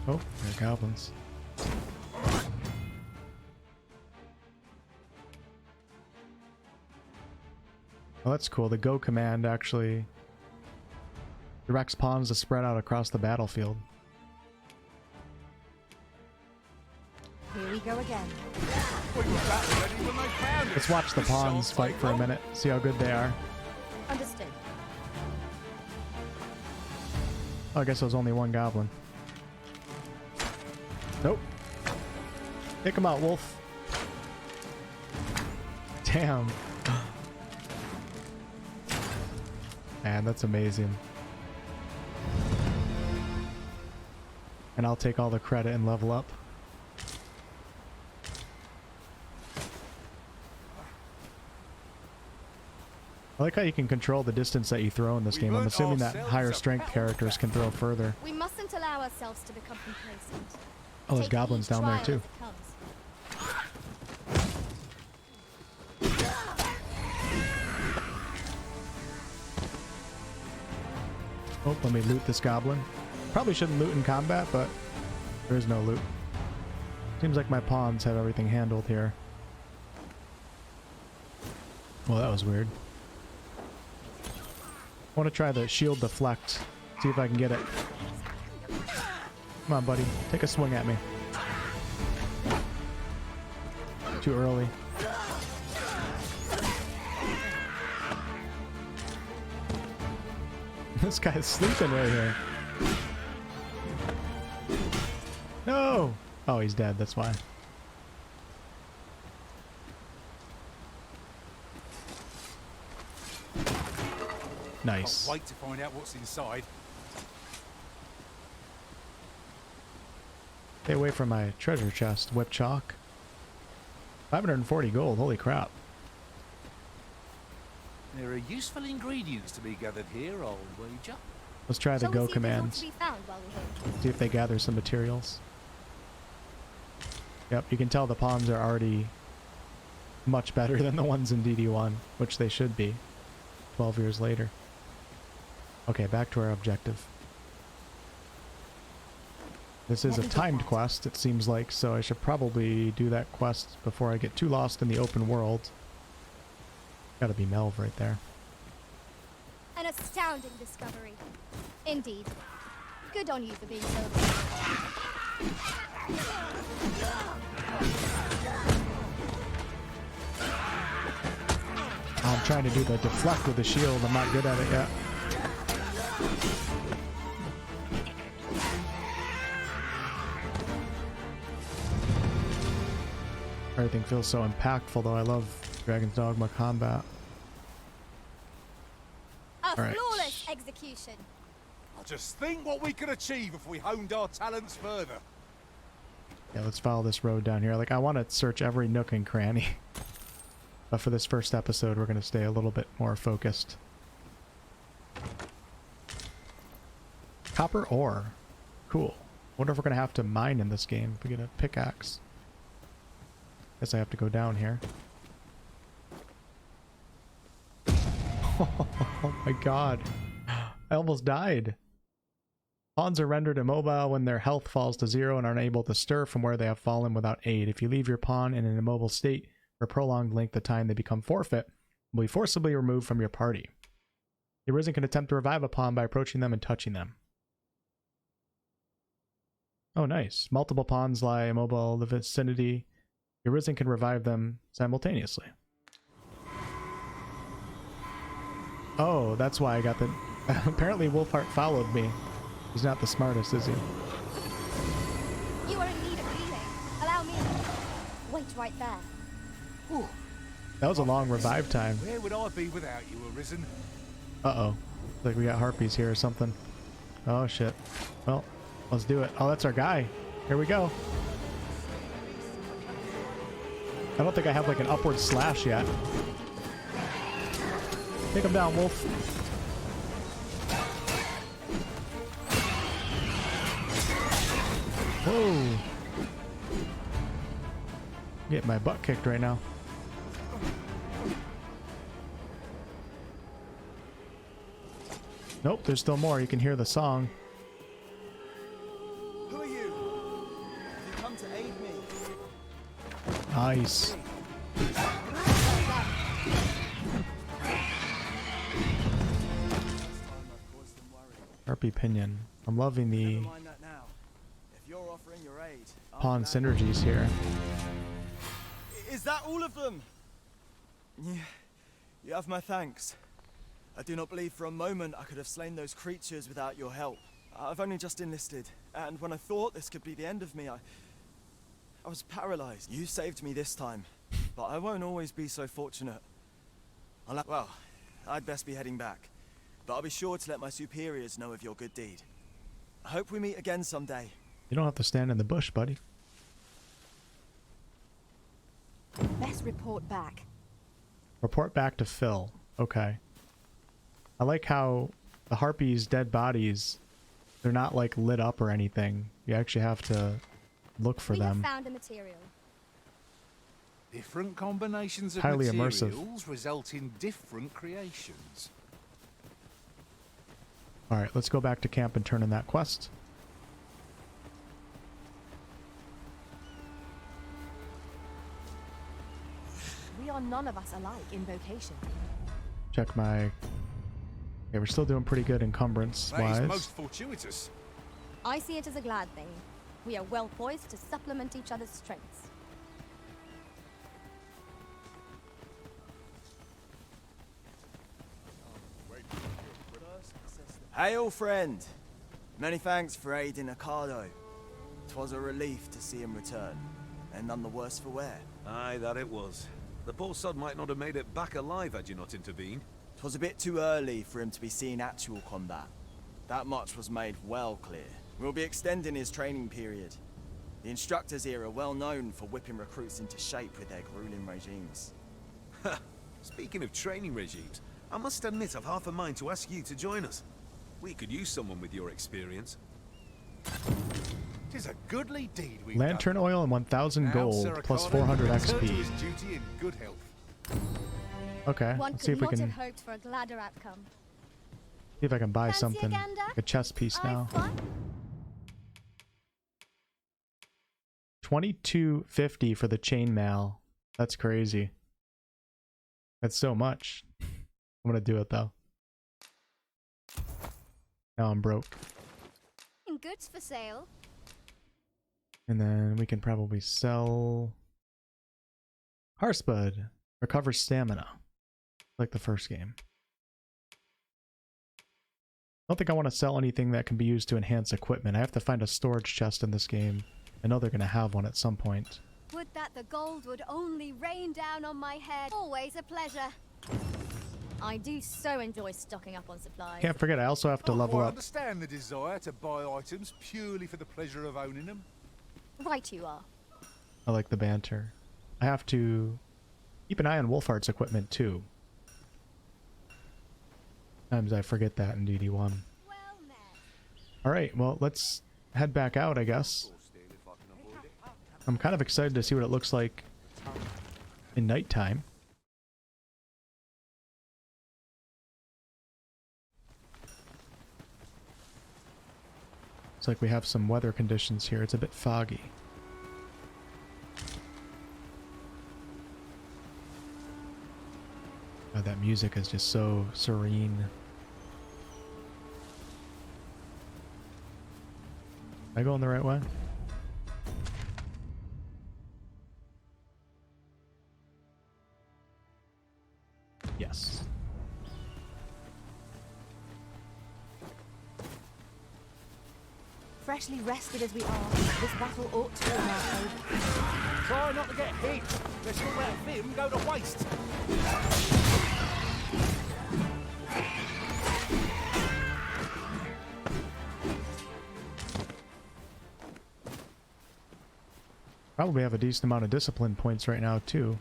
Oh, there are goblins. Oh, that's cool. The go command actually directs pawns to spread out across the battlefield. Here we go again. Let's watch the pawns fight for a minute, see how good they are. Understood. Oh, I guess there was only one goblin. Nope. Take him out, Wolf. Damn. Man, that's amazing. And I'll take all the credit and level up. I like how you can control the distance that you throw in this game. I'm assuming that higher strength characters can throw further. We mustn't allow ourselves to become complacent. Oh, there's Take goblins each down there trial too. as it comes. Oh, let me loot this goblin. Probably shouldn't loot in combat, but there is no loot. Seems like my pawns have everything handled here. Well, that was weird. I want to try the shield deflect. See if I can get it. Come on, buddy. Take a swing at me. Too early. This guy's sleeping right here. No! Oh, he's dead. That's why. Nice. Can't wait to find out what's inside. Stay away from my treasure chest, whip chalk. 540 gold, holy crap. There are useful ingredients to be gathered here, I'll wager. Let's try the Shall we go see if there's more commands. to be found while we're here? See if they gather some materials. Yep, you can tell the pawns are already much better than the ones in DD1, which they should be 12 years later. Okay, back to our objective. This is a timed quest, it seems like, so I should probably do that quest before I get too lost in the open world. Gotta be Melv right there. An astounding discovery. Indeed. Good on you for being so... I'm trying to do the deflect with the shield. I'm not good at it yet. Everything feels so impactful, though. I love Dragon's Dogma combat. A flawless execution. I just think what we could achieve if we honed our talents further. Yeah, let's follow this road down here. Like, I want to search every nook and cranny. But for this first episode, we're going to stay a little bit more focused. Copper ore. Cool. Wonder if we're going to have to mine in this game if we get a pickaxe. Guess I have to go down here. Oh my god. I almost died. Pawns are rendered immobile when their health falls to 0 and are unable to stir from where they have fallen without aid. If you leave your pawn in an immobile state for a prolonged length of time, they become forfeit and will be forcibly removed from your party. The Arisen can attempt to revive a pawn by approaching them and touching them. Oh, nice. Multiple pawns lie immobile in the vicinity. The Arisen can revive them simultaneously. Oh, that's why I got the... Apparently Wolfheart followed me. He's not the smartest, is he? You are in need of healing. Allow me. Wait right there. Ooh. That was a long revive time. Where would I be without you, Arisen? Uh-oh. Like we got harpies here or something. Oh, shit. Well, let's do it. Oh, that's our guy. Here we go. I don't think I have like an upward slash yet. Take him down, Wolf. Whoa. Get my butt kicked right now. Nope, there's still more. You can hear the song. Who are you? You come to aid me. Nice. Harpy Pinion. I'm loving the pawn synergies here. Is that all of them? Yeah, you have my thanks. I do not believe for a moment I could have slain those creatures without your help. I've only just enlisted, and when I thought this could be the end of me, I was paralyzed. You saved me this time, but I won't always be so fortunate. Well, I'd best be heading back, but I'll be sure to let my superiors know of your good deed. I hope we meet again someday. You don't have to stand in the bush, buddy. Best report back. Report back to Phil. Okay. I like how the harpies' dead bodies, they're not like lit up or anything. You actually have to look for them. We have found a material. Different combinations of Highly materials immersive. result in different creations. Alright, let's go back to camp and turn in that quest. We are none of us alike in vocation. Check my... Okay, we're still doing pretty good encumbrance-wise. That is most fortuitous. I see it as a glad thing. We are well poised to supplement each other's strengths. Hail, friend! Many thanks for aiding Ocado. 'Twas a relief to see him return, and none the worse for wear. Aye, that it was. The poor sod might not have made it back alive had you not intervened. 'Twas a bit too early for him to be seeing actual combat. That much was made well clear. We'll be extending his training period. The instructors here are well known for whipping recruits into shape with their grueling regimes. Speaking of training regimes, I must admit I've half a mind to ask you to join us. We could use someone with your experience. 'Tis a goodly deed we Lantern oil and 1,000 gold, plus 400 XP. His duty in good health. Okay, One let's see if could we not can have hoped for a gladder outcome. see if I can buy Fancy a something. gander? Like a chess piece now. Fun? 2250 for the chainmail. That's crazy. That's so much. I'm gonna do it though. Now I'm broke. Goods for sale. And then we can probably sell Harspud. Recovers stamina. Like the first game. I don't think I want to sell anything that can be used to enhance equipment. I have to find a storage chest in this game. I know they're going to have one at some point. Would that the gold would only rain down on my head. Always a pleasure. I do so enjoy stocking up on supplies. Can't forget, I also have to level I up. understand the desire to buy items purely for the pleasure of owning them. Right you are. I like the banter. I have to keep an eye on Wolfheart's equipment too. Sometimes I forget that in DD1. Alright, well, let's head back out, I guess. I'm kind of excited to see what it looks like in nighttime. Looks like we have some weather conditions here. It's a bit foggy. Oh, that music is just so serene. Am I going the right way? Yes. Freshly rested as we are, this battle ought to be in our favour. Try not to get hit. Let's all let him go to waste. Probably have a decent amount of discipline points right now too.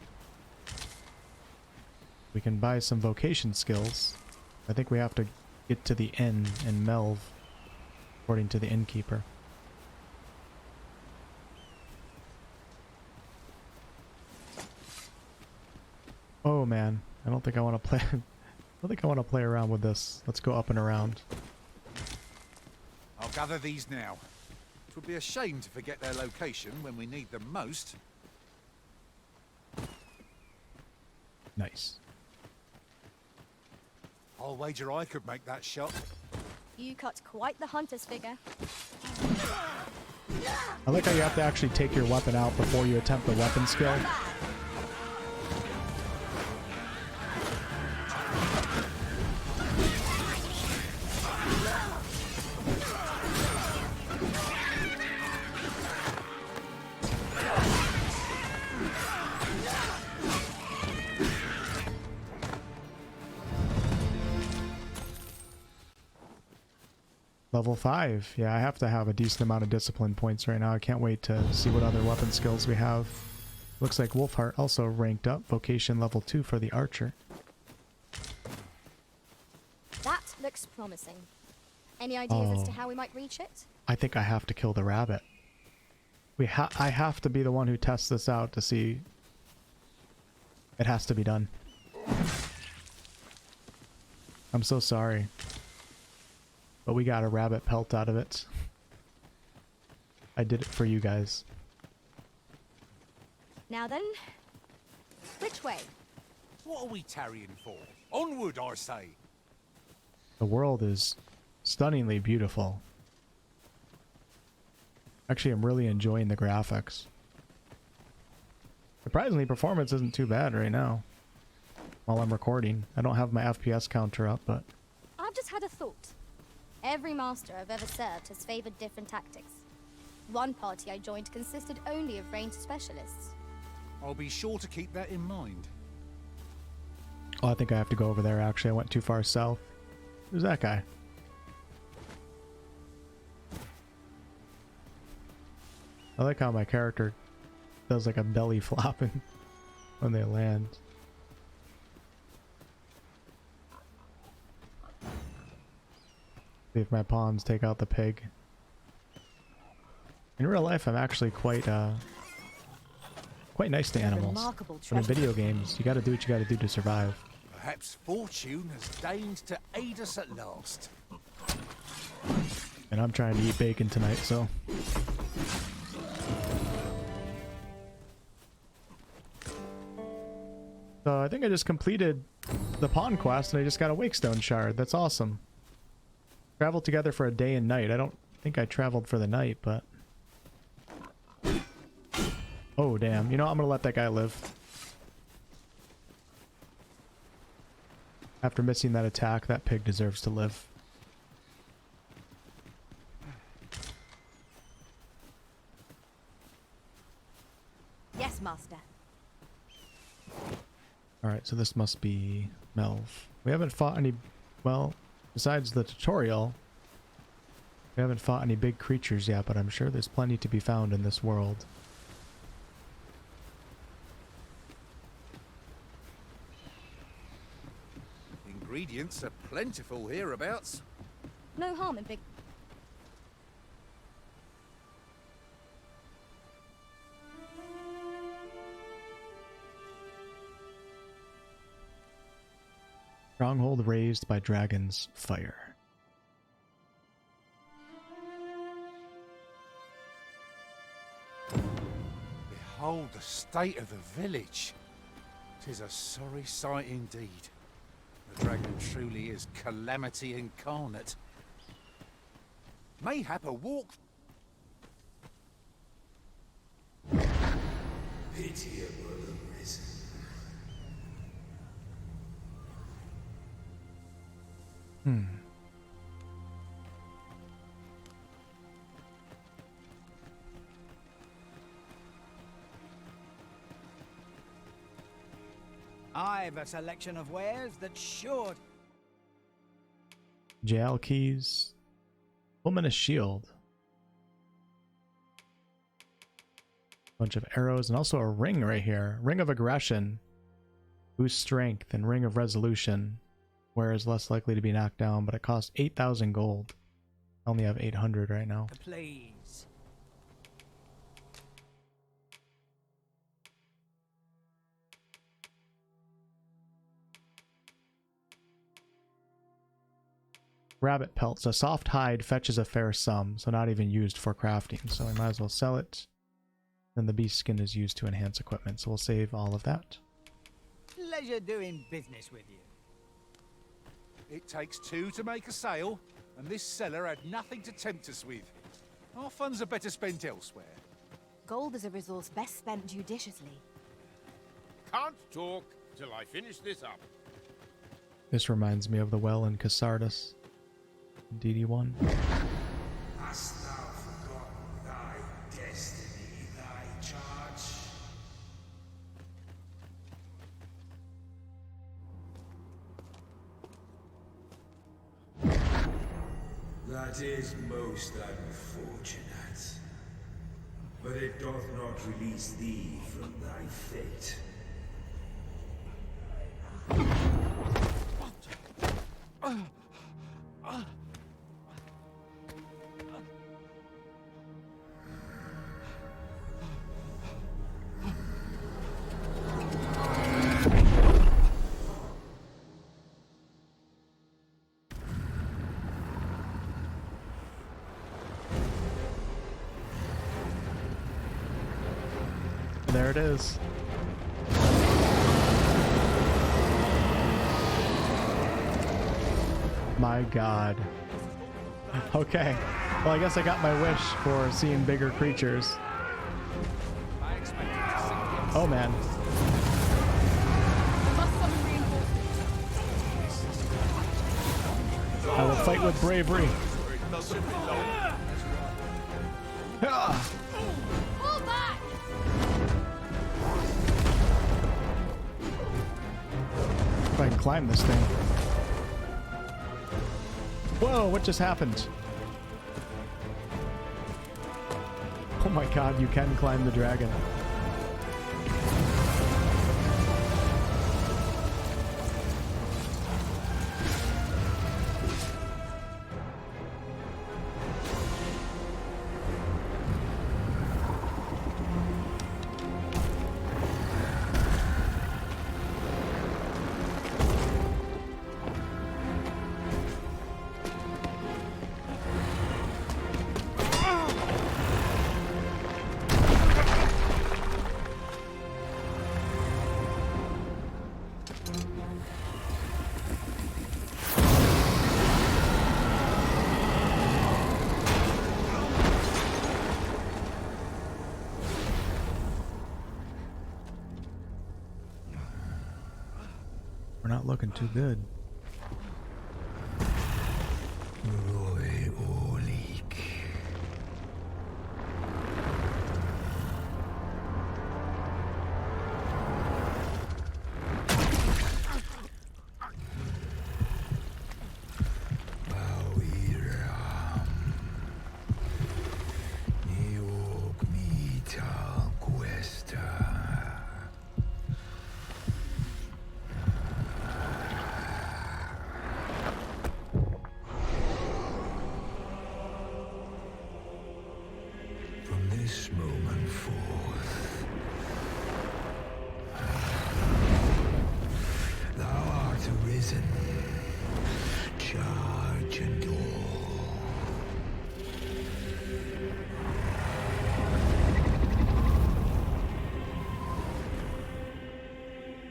We can buy some vocation skills. I think we have to get to the inn and melve, according to the innkeeper. Oh man, I don't think I want to play. I don't think I want to play around with this. Let's go up and around. I'll gather these now. It would be a shame to forget their location when we need them most. Nice. I'll wager I could make that shot. You cut quite the hunter's figure. I like how you have to actually take your weapon out before you attempt the weapon skill. Level 5. Yeah, I have to have a decent amount of discipline points right now. I can't wait to see what other weapon skills we have. Looks like Wolfheart also ranked up. Vocation level 2 for the archer. That looks promising. Any ideas as to how we might reach it? I think I have to kill the rabbit. I have to be the one who tests this out to see. It has to be done. I'm so sorry. But we got a rabbit pelt out of it. I did it for you guys. Now then, which way? What are we tarrying for? Onward, I say. The world is stunningly beautiful. Actually, I'm really enjoying the graphics. Surprisingly, performance isn't too bad right now. While I'm recording. I don't have my FPS counter up, but... I've just had a thought. Every master I've ever served has favored different tactics. One party I joined consisted only of ranged specialists. I'll be sure to keep that in mind. Oh, I think I have to go over there, actually. I went too far south. Who's that guy? I like how my character does like a belly flopping when they land. See if my pawns take out the pig. In real life, I'm actually quite nice to animals. But in video games, you gotta do what you gotta do to survive. Perhaps fortune has deigned to aid us at last. And I'm trying to eat bacon tonight, so... So I think I just completed the pawn quest and I just got a Wakestone shard. That's awesome. Traveled together for a day and night. I don't think I traveled for the night, but... Oh, damn. You know, I'm gonna let that guy live. After missing that attack, that pig deserves to live. Yes, Master. Alright, so this must be Melv. We haven't fought any... Well, besides the tutorial, we haven't fought any big creatures yet, but I'm sure there's plenty to be found in this world. Ingredients are plentiful hereabouts. No harm in big... Stronghold raised by dragon's fire. Behold the state of the village. 'Tis a sorry sight indeed. The dragon truly is calamity incarnate. Mayhap a walk... Pitiable Arisen. I've a selection of wares that's sure. Jail keys. Luminous shield. Bunch of arrows and also a ring right here. Ring of aggression. Boost strength and ring of resolution. Where is less likely to be knocked down, but it costs 8,000 gold. I only have 800 right now. Please. Rabbit pelts. A soft hide fetches a fair sum, so not even used for crafting. So I might as well sell it. Then the beast skin is used to enhance equipment, so we'll save all of that. Pleasure doing business with you. It takes two to make a sale, and this seller had nothing to tempt us with. Our funds are better spent elsewhere. Gold is a resource best spent judiciously. Can't talk till I finish this up. This reminds me of the well in Casardus. DD1. Hast thou forgotten thy destiny, thy charge? That is most unfortunate. But it doth not release thee from thy fate. There it is. My god. Okay. Well, I guess I got my wish for seeing bigger creatures. Oh man. I will fight with bravery. Ah. Pull back! If I can climb this thing. Whoa, what just happened? Oh my god, you can climb the dragon. We're not looking too good. This moment forth, thou art arisen, charge and all.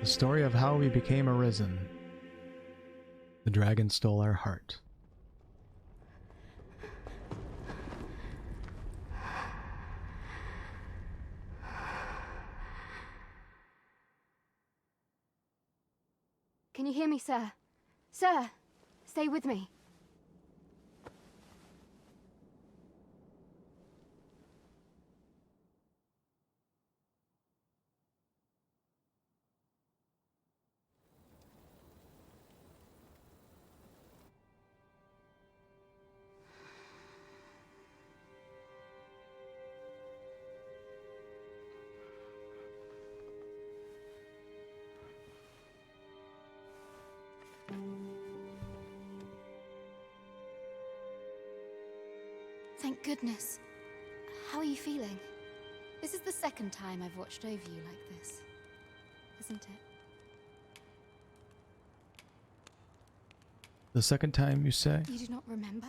The story of how we became Arisen. The dragon stole our heart. Can you hear me, sir? Sir, stay with me. Thank goodness. How are you feeling? This is the second time I've watched over you like this, isn't it? The second time, you say? You do not remember?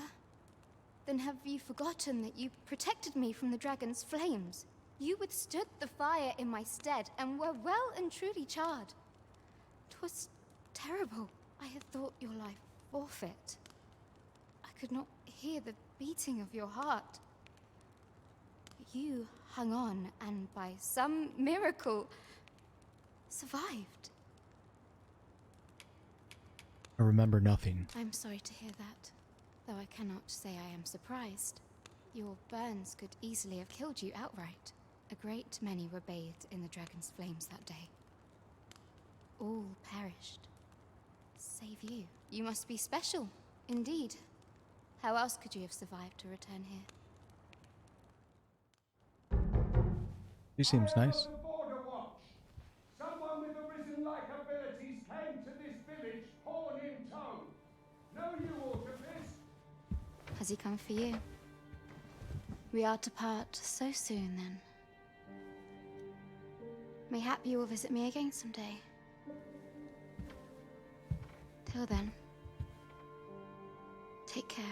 Then have you forgotten that you protected me from the dragon's flames? You withstood the fire in my stead and were well and truly charred. 'Twas terrible. I had thought your life forfeit. I could not hear the beating of your heart. You hung on and by some miracle survived. I remember nothing. I'm sorry to hear that, though I cannot say I am surprised. Your burns could easily have killed you outright. A great many were bathed in the dragon's flames that day. All perished. Save you. You must be special, indeed. How else could you have survived to return here? He seems nice. Someone with Arisen-like abilities came to this village, horn in tow. Know you, WolfheartFPS? Has he come for you? We are to part so soon, then. Mayhap you will visit me again someday. Till then, take care.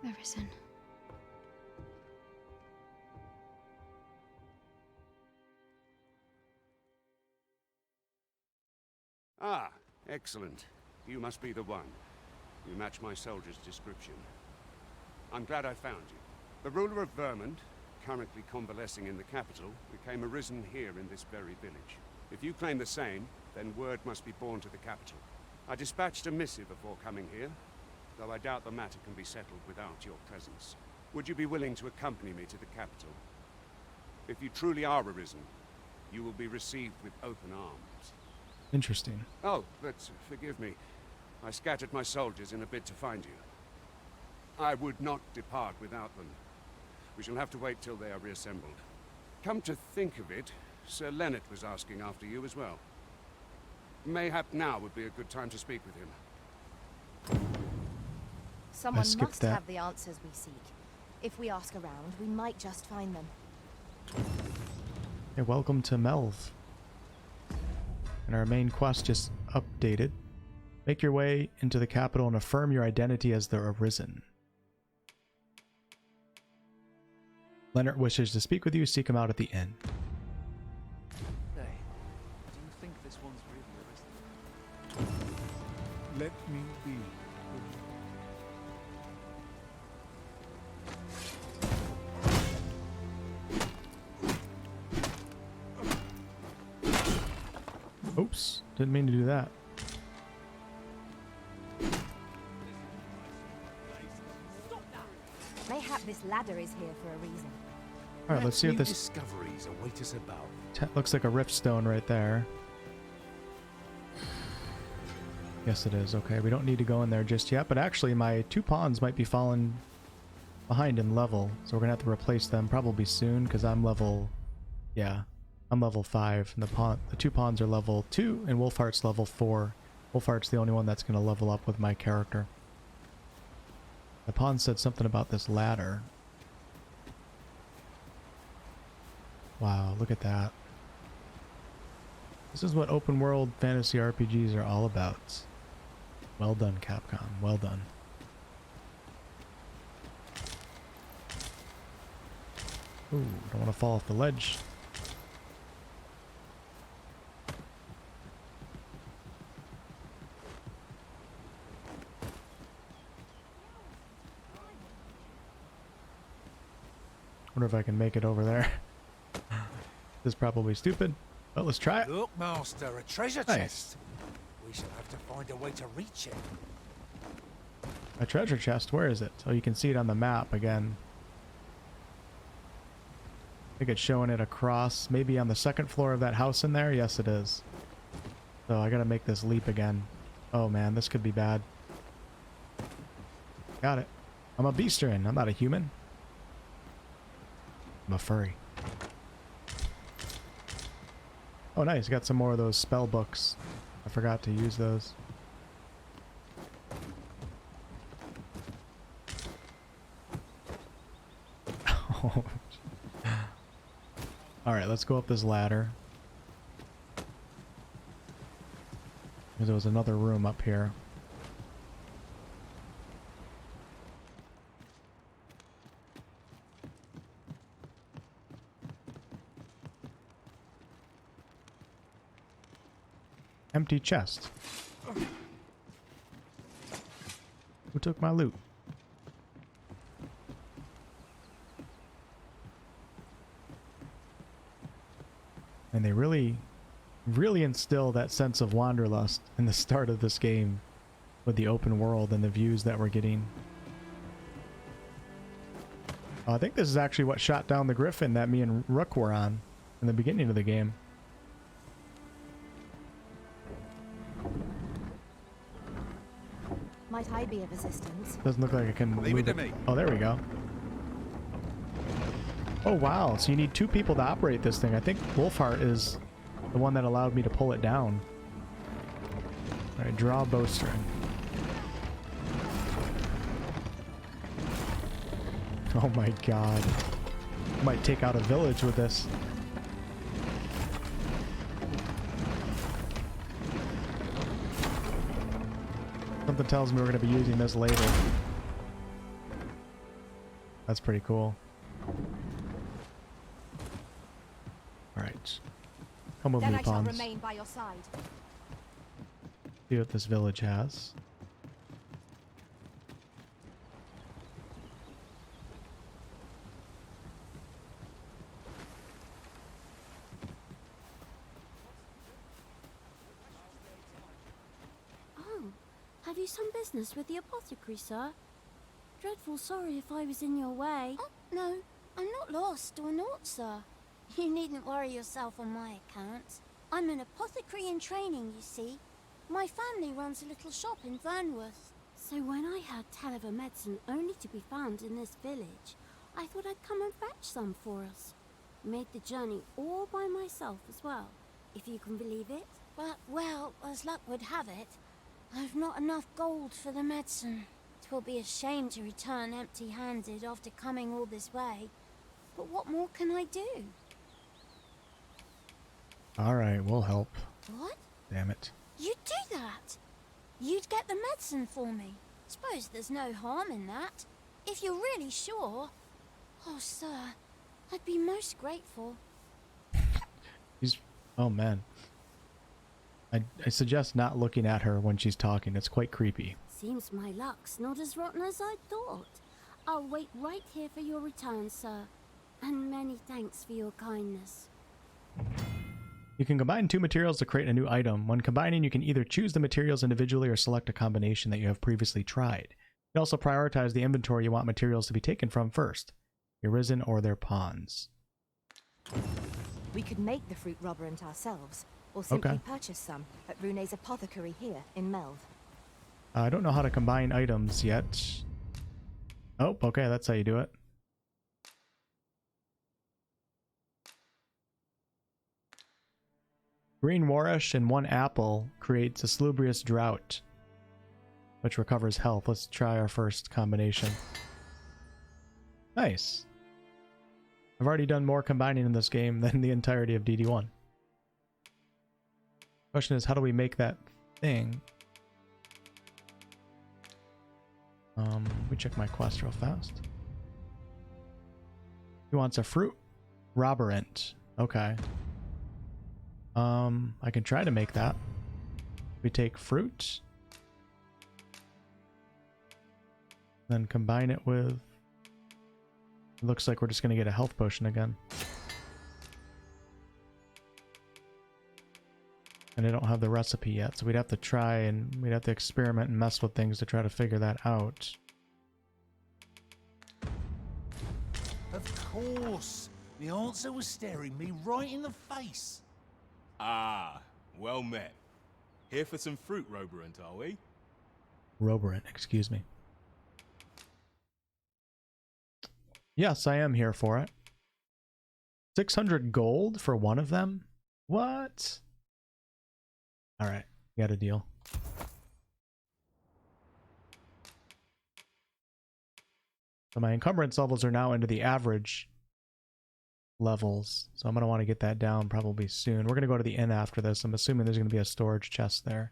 Arisen. Ah, excellent. You must be the one. You match my soldier's description. I'm glad I found you. The ruler of Vermont, currently convalescing in the capital, became Arisen here in this very village. If you claim the same, then word must be borne to the capital. I dispatched a missive before coming here, though I doubt the matter can be settled without your presence. Would you be willing to accompany me to the capital? If you truly are Arisen, you will be received with open arms. Interesting. Oh, but forgive me. I scattered my soldiers in a bid to find you. I would not depart without them. We shall have to wait till they are reassembled. Come to think of it, Sir Leonard was asking after you as well. Mayhap now would be a good time to speak with him. Someone must have the answers we seek. If we ask around, we might just find them. Hey, welcome to Melv. And our main quest just updated. Make your way into the capital and affirm your identity as the Arisen. Leonard wishes to speak with you. Seek him out at the inn. Hey, do you think this one's really Arisen? Let me be. Oops, didn't mean to do that. Mayhap this ladder is here for a reason. Alright, let's see if this discoveries await us above. looks like a rift stone right there. Yes, it is. Okay, we don't need to go in there just yet, but actually my 2 pawns might be falling behind in level, so we're gonna have to replace them probably soon because I'm level, yeah, I'm level 5, and the 2 pawns are level 2, and Wolfheart's level 4. Wolfheart's the only one that's gonna level up with my character. The pawn said something about this ladder. Wow, look at that. This is what open world fantasy RPGs are all about. Well done, Capcom. Well done. Ooh, don't want to fall off the ledge. Wonder if I can make it over there. This is probably stupid, but let's try it. Look, Master, a treasure Nice. chest. We shall have to find a way to reach it. A treasure chest, where is it? Oh, you can see it on the map again. I think it's showing it across, maybe on the 2nd floor of that house in there. Yes, it is. So I gotta make this leap again. Oh man, this could be bad. Got it. I'm a beastrin. I'm not a human. I'm a furry. Oh nice, got some more of those spell books. I forgot to use those. Alright, let's go up this ladder. There was another room up here. Empty chest. Who took my loot? And they really instill that sense of wanderlust in the start of this game with the open world and the views that we're getting. I think this is actually what shot down the griffin that me and Rook were on in the beginning of the game. Might I be of assistance? Doesn't look like I can Leave move it to me. Oh, there we go. Oh wow, so you need 2 people to operate this thing. I think Wolfheart is the one that allowed me to pull it down. Alright, draw bowstring. Oh my god. Might take out a village with this. Something tells me we're going to be using this later. That's pretty cool. Alright. Come with Then me, I shall pawns. remain by your side. See what this village has. Oh, have you some business with the apothecary, sir? Dreadful sorry if I was in your way. Oh, no, I'm not lost or naught, sir. You needn't worry yourself on my account. I'm an apothecary in training, you see. My family runs a little shop in Vernworth. So when I heard tell of a medicine only to be found in this village, I thought I'd come and fetch some for us. Made the journey all by myself as well, if you can believe it. But, well, as luck would have it, I've not enough gold for the medicine. 'Twill be a shame to return empty-handed after coming all this way. But what more can I do? Alright, we'll help. What? Damn it. You'd do that? You'd get the medicine for me? Suppose there's no harm in that. If you're really sure. Oh, sir, I'd be most grateful. He's... Oh, man. I suggest not looking at her when she's talking. It's quite creepy. Seems my luck's not as rotten as I thought. I'll wait right here for your return, sir. And many thanks for your kindness. You can combine 2 materials to create a new item. When combining, you can either choose the materials individually or select a combination that you have previously tried. You can also prioritize the inventory you want materials to be taken from first, the Arisen or their pawns. We could make the fruit roberant ourselves, or simply purchase some at Rune's apothecary here in Melve. I don't know how to combine items yet. Oh, okay, that's how you do it. Green Warish and 1 apple creates a salubrious drought, which recovers health. Let's try our first combination. Nice. I've already done more combining in this game than the entirety of DD1. Question is, how do we make that thing? Let me check my quest real fast. He wants a fruit roberant. Okay. I can try to make that. We take fruit, then combine it with... It looks like we're just going to get a health potion again. And I don't have the recipe yet, so we'd have to try and we'd have to experiment and mess with things to try to figure that out. Of course! The answer was staring me right in the face. Ah, well met. Here for some fruit roberant, are we? Roberant, excuse me. Yes, I am here for it. 600 gold for one of them? What? Alright, got a deal. So my encumbrance levels are now into the average levels, so I'm going to want to get that down probably soon. We're going to go to the inn after this. I'm assuming there's going to be a storage chest there.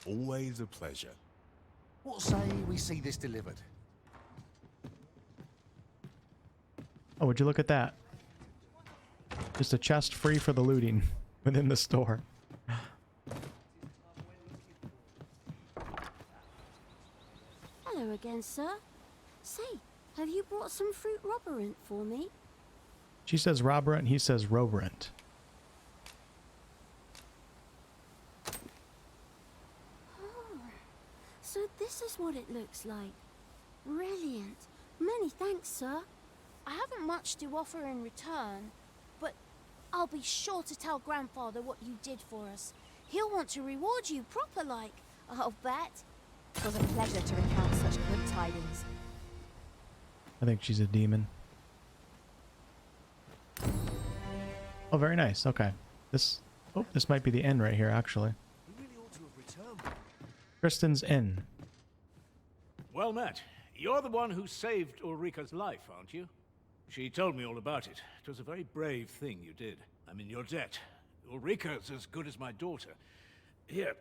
Always a pleasure. What say we see this delivered? Oh, would you look at that? Just a chest free for the looting within the store. Hello again, sir. Say, have you brought some fruit roberant for me? She says roberant, he says roberant. Oh, so this is what it looks like. Brilliant. Many thanks, sir. I haven't much to offer in return, but I'll be sure to tell Grandfather what you did for us. He'll want to reward you proper like, I'll bet. It was a pleasure to recount such good tidings. I think she's a demon. Oh, very nice. Okay. This might be the inn right here, actually. Kristen's Inn. Well met. You're the one who saved Ulrika's life, aren't you? She told me all about it. It was a very brave thing you did. I'm in your debt. Ulrika's as good as my daughter. Here,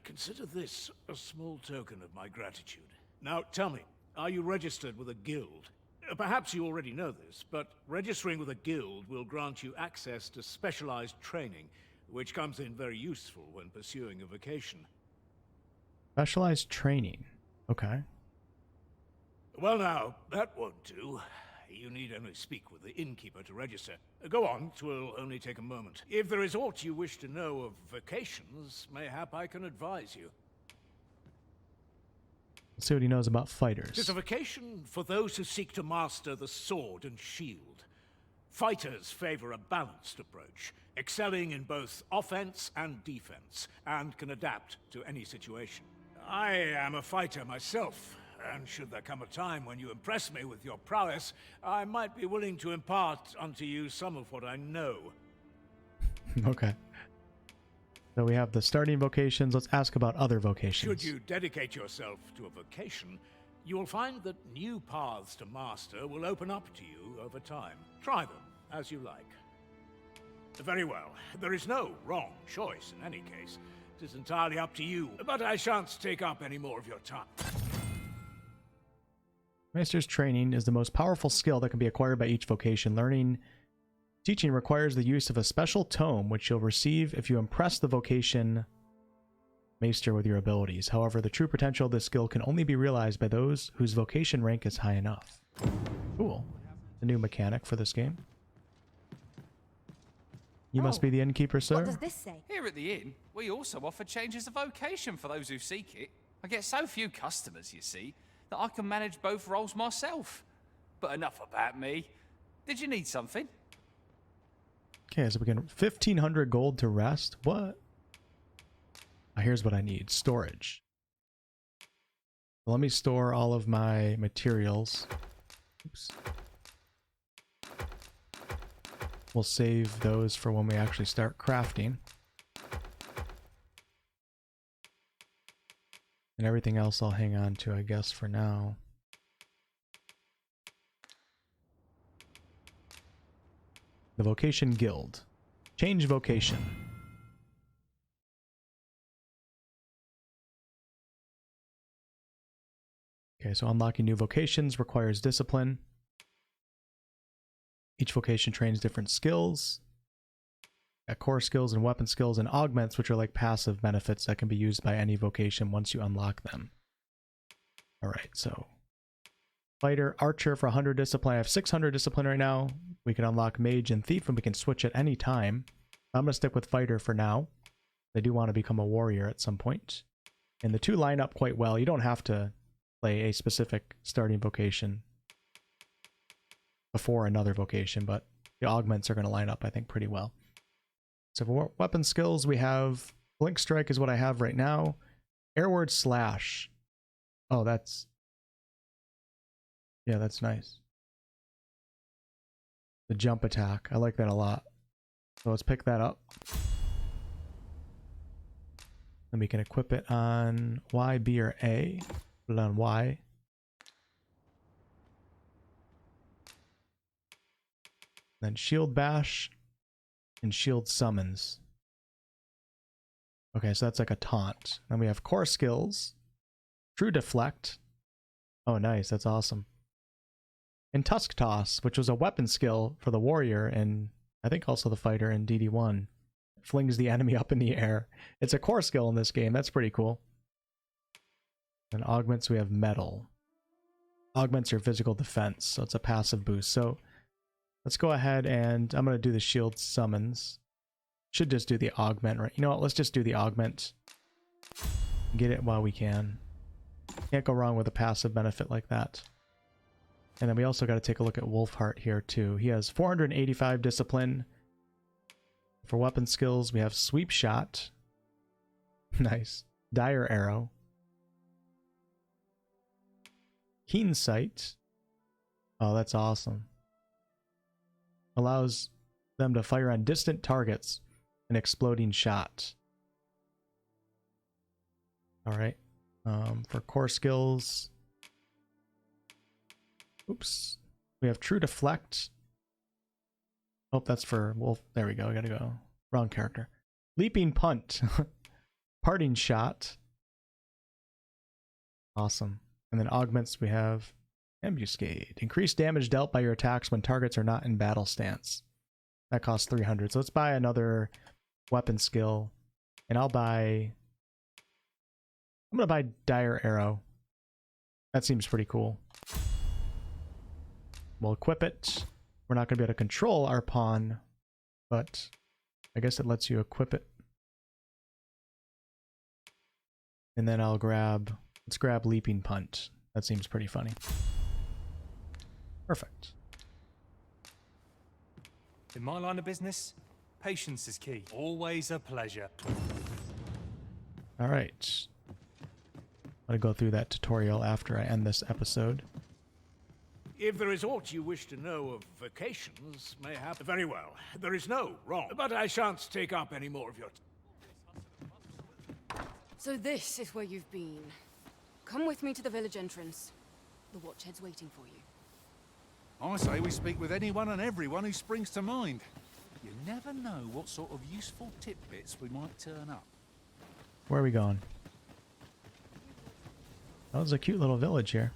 consider this a small token of my gratitude. Now, tell me, are you registered with a guild? Perhaps you already know this, but registering with a guild will grant you access to specialized training, which comes in very useful when pursuing a vocation. Specialized training. Okay. Well now, that won't do. You need only speak with the innkeeper to register. Go on, 'twill only take a moment. If there is aught you wish to know of vocations, mayhap I can advise you. Let's see what he knows about fighters. It's a vocation for those who seek to master the sword and shield. Fighters favor a balanced approach, excelling in both offense and defense, and can adapt to any situation. I am a fighter myself, and should there come a time when you impress me with your prowess, I might be willing to impart unto you some of what I know. Okay. So we have the starting vocations. Let's ask about other vocations. Should you dedicate yourself to a vocation, you will find that new paths to master will open up to you over time. Try them as you like. Very well. There is no wrong choice in any case. It is entirely up to you, but I shan't take up any more of your time. Master's training is the most powerful skill that can be acquired by each vocation. Teaching requires the use of a special tome, which you'll receive if you impress the vocation maester with your abilities. However, the true potential of this skill can only be realized by those whose vocation rank is high enough. Cool. A new mechanic for this game. You must be the innkeeper, sir? What does this say? Here at the inn, we also offer changes of vocation for those who seek it. I get so few customers, you see, that I can manage both roles myself. But enough about me. Did you need something? Okay, so we can 1,500 gold to rest. What? Here's what I need. Storage. Let me store all of my materials. Oops. We'll save those for when we actually start crafting. And everything else I'll hang on to, I guess, for now. The Vocation Guild. Change vocation. Okay, so unlocking new vocations requires discipline. Each vocation trains different skills. Got core skills and weapon skills and augments, which are like passive benefits that can be used by any vocation once you unlock them. Alright, so fighter, archer for 100 discipline. I have 600 discipline right now. We can unlock mage and thief, and we can switch at any time. I'm going to stick with fighter for now. I do want to become a warrior at some point. And the two line up quite well. You don't have to play a specific starting vocation before another vocation, but the augments are going to line up, I think, pretty well. So for weapon skills, we have Blink Strike is what I have right now. Airward Slash. Oh, that's... yeah, that's nice. The jump attack. I like that a lot. So let's pick that up. Then we can equip it on Y, B, or A. Put it on Y. Then Shield Bash and Shield Summons. Okay, so that's like a taunt. Then we have core skills. True Deflect. Oh, nice. That's awesome. And Tusk Toss, which was a weapon skill for the warrior and I think also the fighter in DD1. It flings the enemy up in the air. It's a core skill in this game. That's pretty cool. And augments, we have Metal. Augments your physical defense, so it's a passive boost. So let's go ahead and I'm going to do the shield summons. Should just do the augment, right? You know what? Let's just do the augment. Get it while we can. Can't go wrong with a passive benefit like that. And then we also got to take a look at Wolfheart here too. He has 485 discipline. For weapon skills, we have Sweep Shot. Nice. Dire Arrow. Keen Sight. Oh, that's awesome. Allows them to fire on distant targets an exploding shot. Alright. For core skills... oops. We have True Deflect. Oh, that's for Wolf. There we go. I gotta go. Wrong character. Leaping Punt. Parting Shot. Awesome. And then augments, we have Ambuscade. Increase damage dealt by your attacks when targets are not in battle stance. That costs 300. So let's buy another weapon skill. And I'm going to buy Dire Arrow. That seems pretty cool. We'll equip it. We're not going to be able to control our pawn, but I guess it lets you equip it. And then I'll grab... let's grab Leaping Punt. That seems pretty funny. Perfect. In my line of business, patience is key. Always a pleasure. Alright. I'm going to go through that tutorial after I end this episode. If there is aught you wish to know of vocations, mayhap... very well. There is no wrong. But I shan't take up any more of your time. So this is where you've been. Come with me to the village entrance. The Watchhead's waiting for you. I say we speak with anyone and everyone who springs to mind. You never know what sort of useful tidbits we might turn up. Where are we going? That was a cute little village here.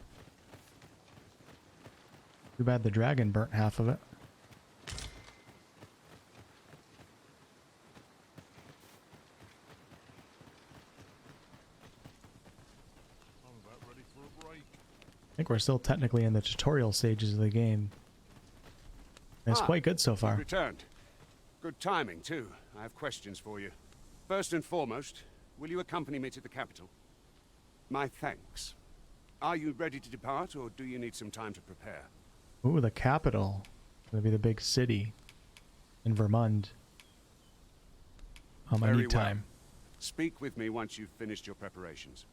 Too bad the dragon burnt half of it. I think we're still technically in the tutorial stages of the game. And it's quite good so far. Returned. Good timing, too. I have questions for you. First and foremost, will you accompany me to the capital? My thanks. Are you ready to depart, or do you need some time to prepare? Ooh, the capital. Gonna be the big city in Vermund. I Very need time. well. Speak with me once you've finished your preparations.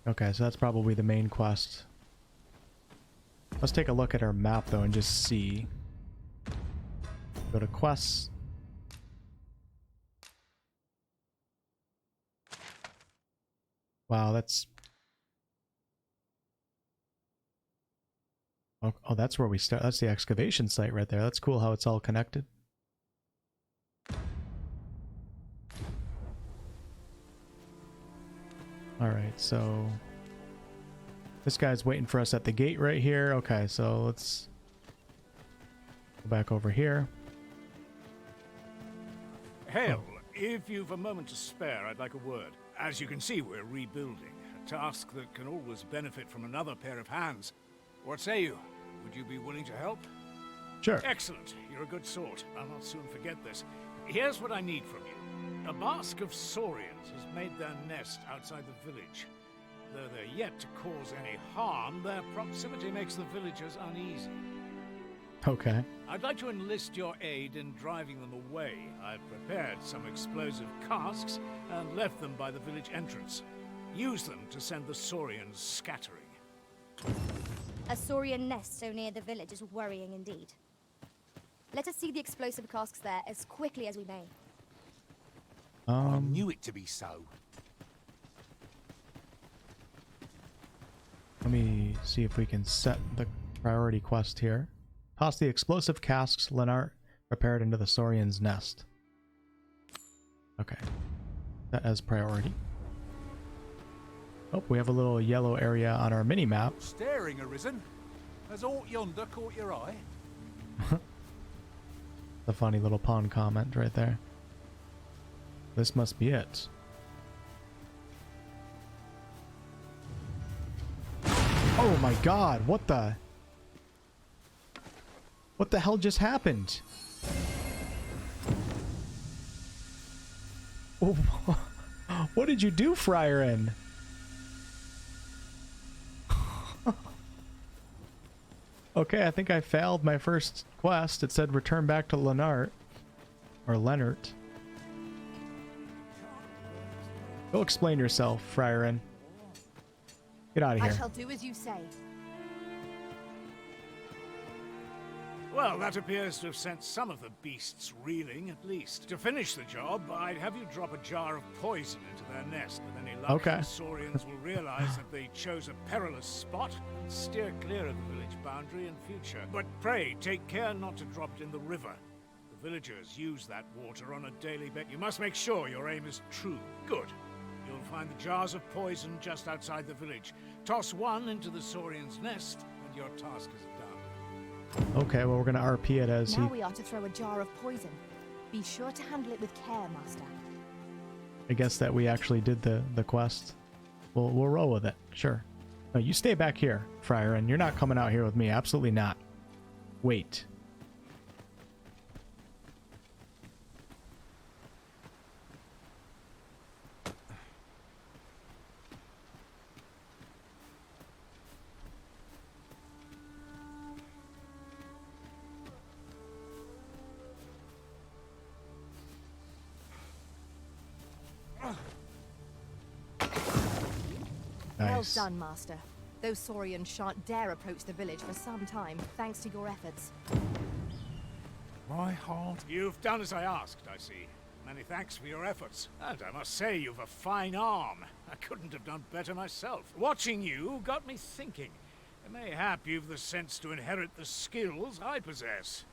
Okay, so that's probably the main quest. Let's take a look at our map though and just see. Go to quests. Wow, that's... Oh, that's where we start. That's the excavation site right there. That's cool how it's all connected. Alright, so... this guy's waiting for us at the gate right here. Okay, so let's go back over here. Hail, if you've a moment to spare, I'd like a word. As you can see, we're rebuilding. A task that can always benefit from another pair of hands. What say you? Would you be willing to help? Sure. Excellent. You're a good sort. I'll not soon forget this. Here's what I need from you. A mask of saurians has made their nest outside the village. Though they're yet to cause any harm, their proximity makes the villagers uneasy. Okay. I'd like to enlist your aid in driving them away. I've prepared some explosive casks and left them by the village entrance. Use them to send the saurians scattering. A saurian nest so near the village is worrying indeed. Let us see the explosive casks there as quickly as we may. I knew it to be so. Let me see if we can set the priority quest here. Toss the explosive casks Lennart prepared into the saurian's nest. Okay. That as priority. Oh, we have a little yellow area on our mini-map. Staring, Arisen. Has aught yonder caught your eye? The funny little pond comment right there. This must be it. Oh my god, what the... what the hell just happened? Oh, what did you do, Friarin? Okay, I think I failed my first quest. It said return back to Lennart. Or Lennart. Go explain yourself, Friarin. Get out of here. I shall do as you say. Well, that appears to have sent some of the beasts reeling, at least. To finish the job, I'd have you drop a jar of poison into their nest. With any luck, Okay. the saurians will realize that they chose a perilous spot and steer clear of the village boundary in future. But pray, take care not to drop it in the river. The villagers use that water on a daily basis. You must make sure your aim is true. Good. You'll find the jars of poison just outside the village. Toss one into the saurian's nest, and your task is done. Okay, well, we're gonna RP it as Now he... we are to throw a jar of poison. Be sure to handle it with care, Master. I guess that we actually did the quest. We'll roll with it. Sure. No, you stay back here, Friarin. You're not coming out here with me. Absolutely not. Wait. Nice. Well done, Master. Those saurians shan't dare approach the village for some time, thanks to your efforts. My heart. You've done as I asked, I see. Many thanks for your efforts. And I must say, you've a fine arm. I couldn't have done better myself. Watching you got me thinking. Mayhap you've the sense to inherit the skills I possess.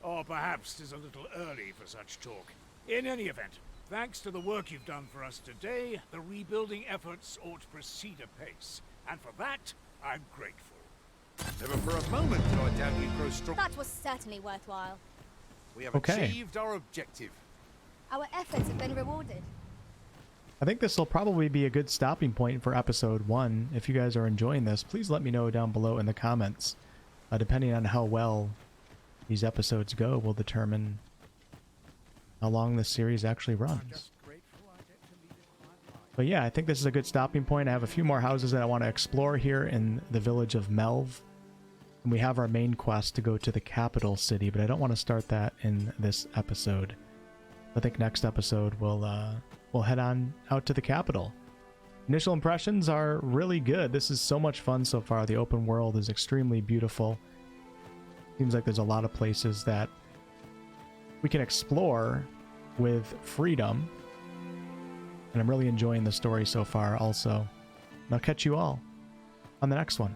Or perhaps 'tis a little early for such talk. In any event, thanks to the work you've done for us today, the rebuilding efforts ought to proceed apace. And for that, I'm grateful. Never for a moment did I doubt you'd grow strong. That was certainly worthwhile. We have Okay. achieved our objective. Our efforts have been rewarded. I think this will probably be a good stopping point for episode 1. If you guys are enjoying this, please let me know down below in the comments. Depending on how well these episodes go will determine how long this series actually runs. But yeah, I think this is a good stopping point. I have a few more houses that I want to explore here in the village of Melv. And we have our main quest to go to the capital city, but I don't want to start that in this episode. I think next episode we'll head on out to the capital. Initial impressions are really good. This is so much fun so far. The open world is extremely beautiful. Seems like there's a lot of places that we can explore with freedom. And I'm really enjoying the story so far also. And I'll catch you all on the next one.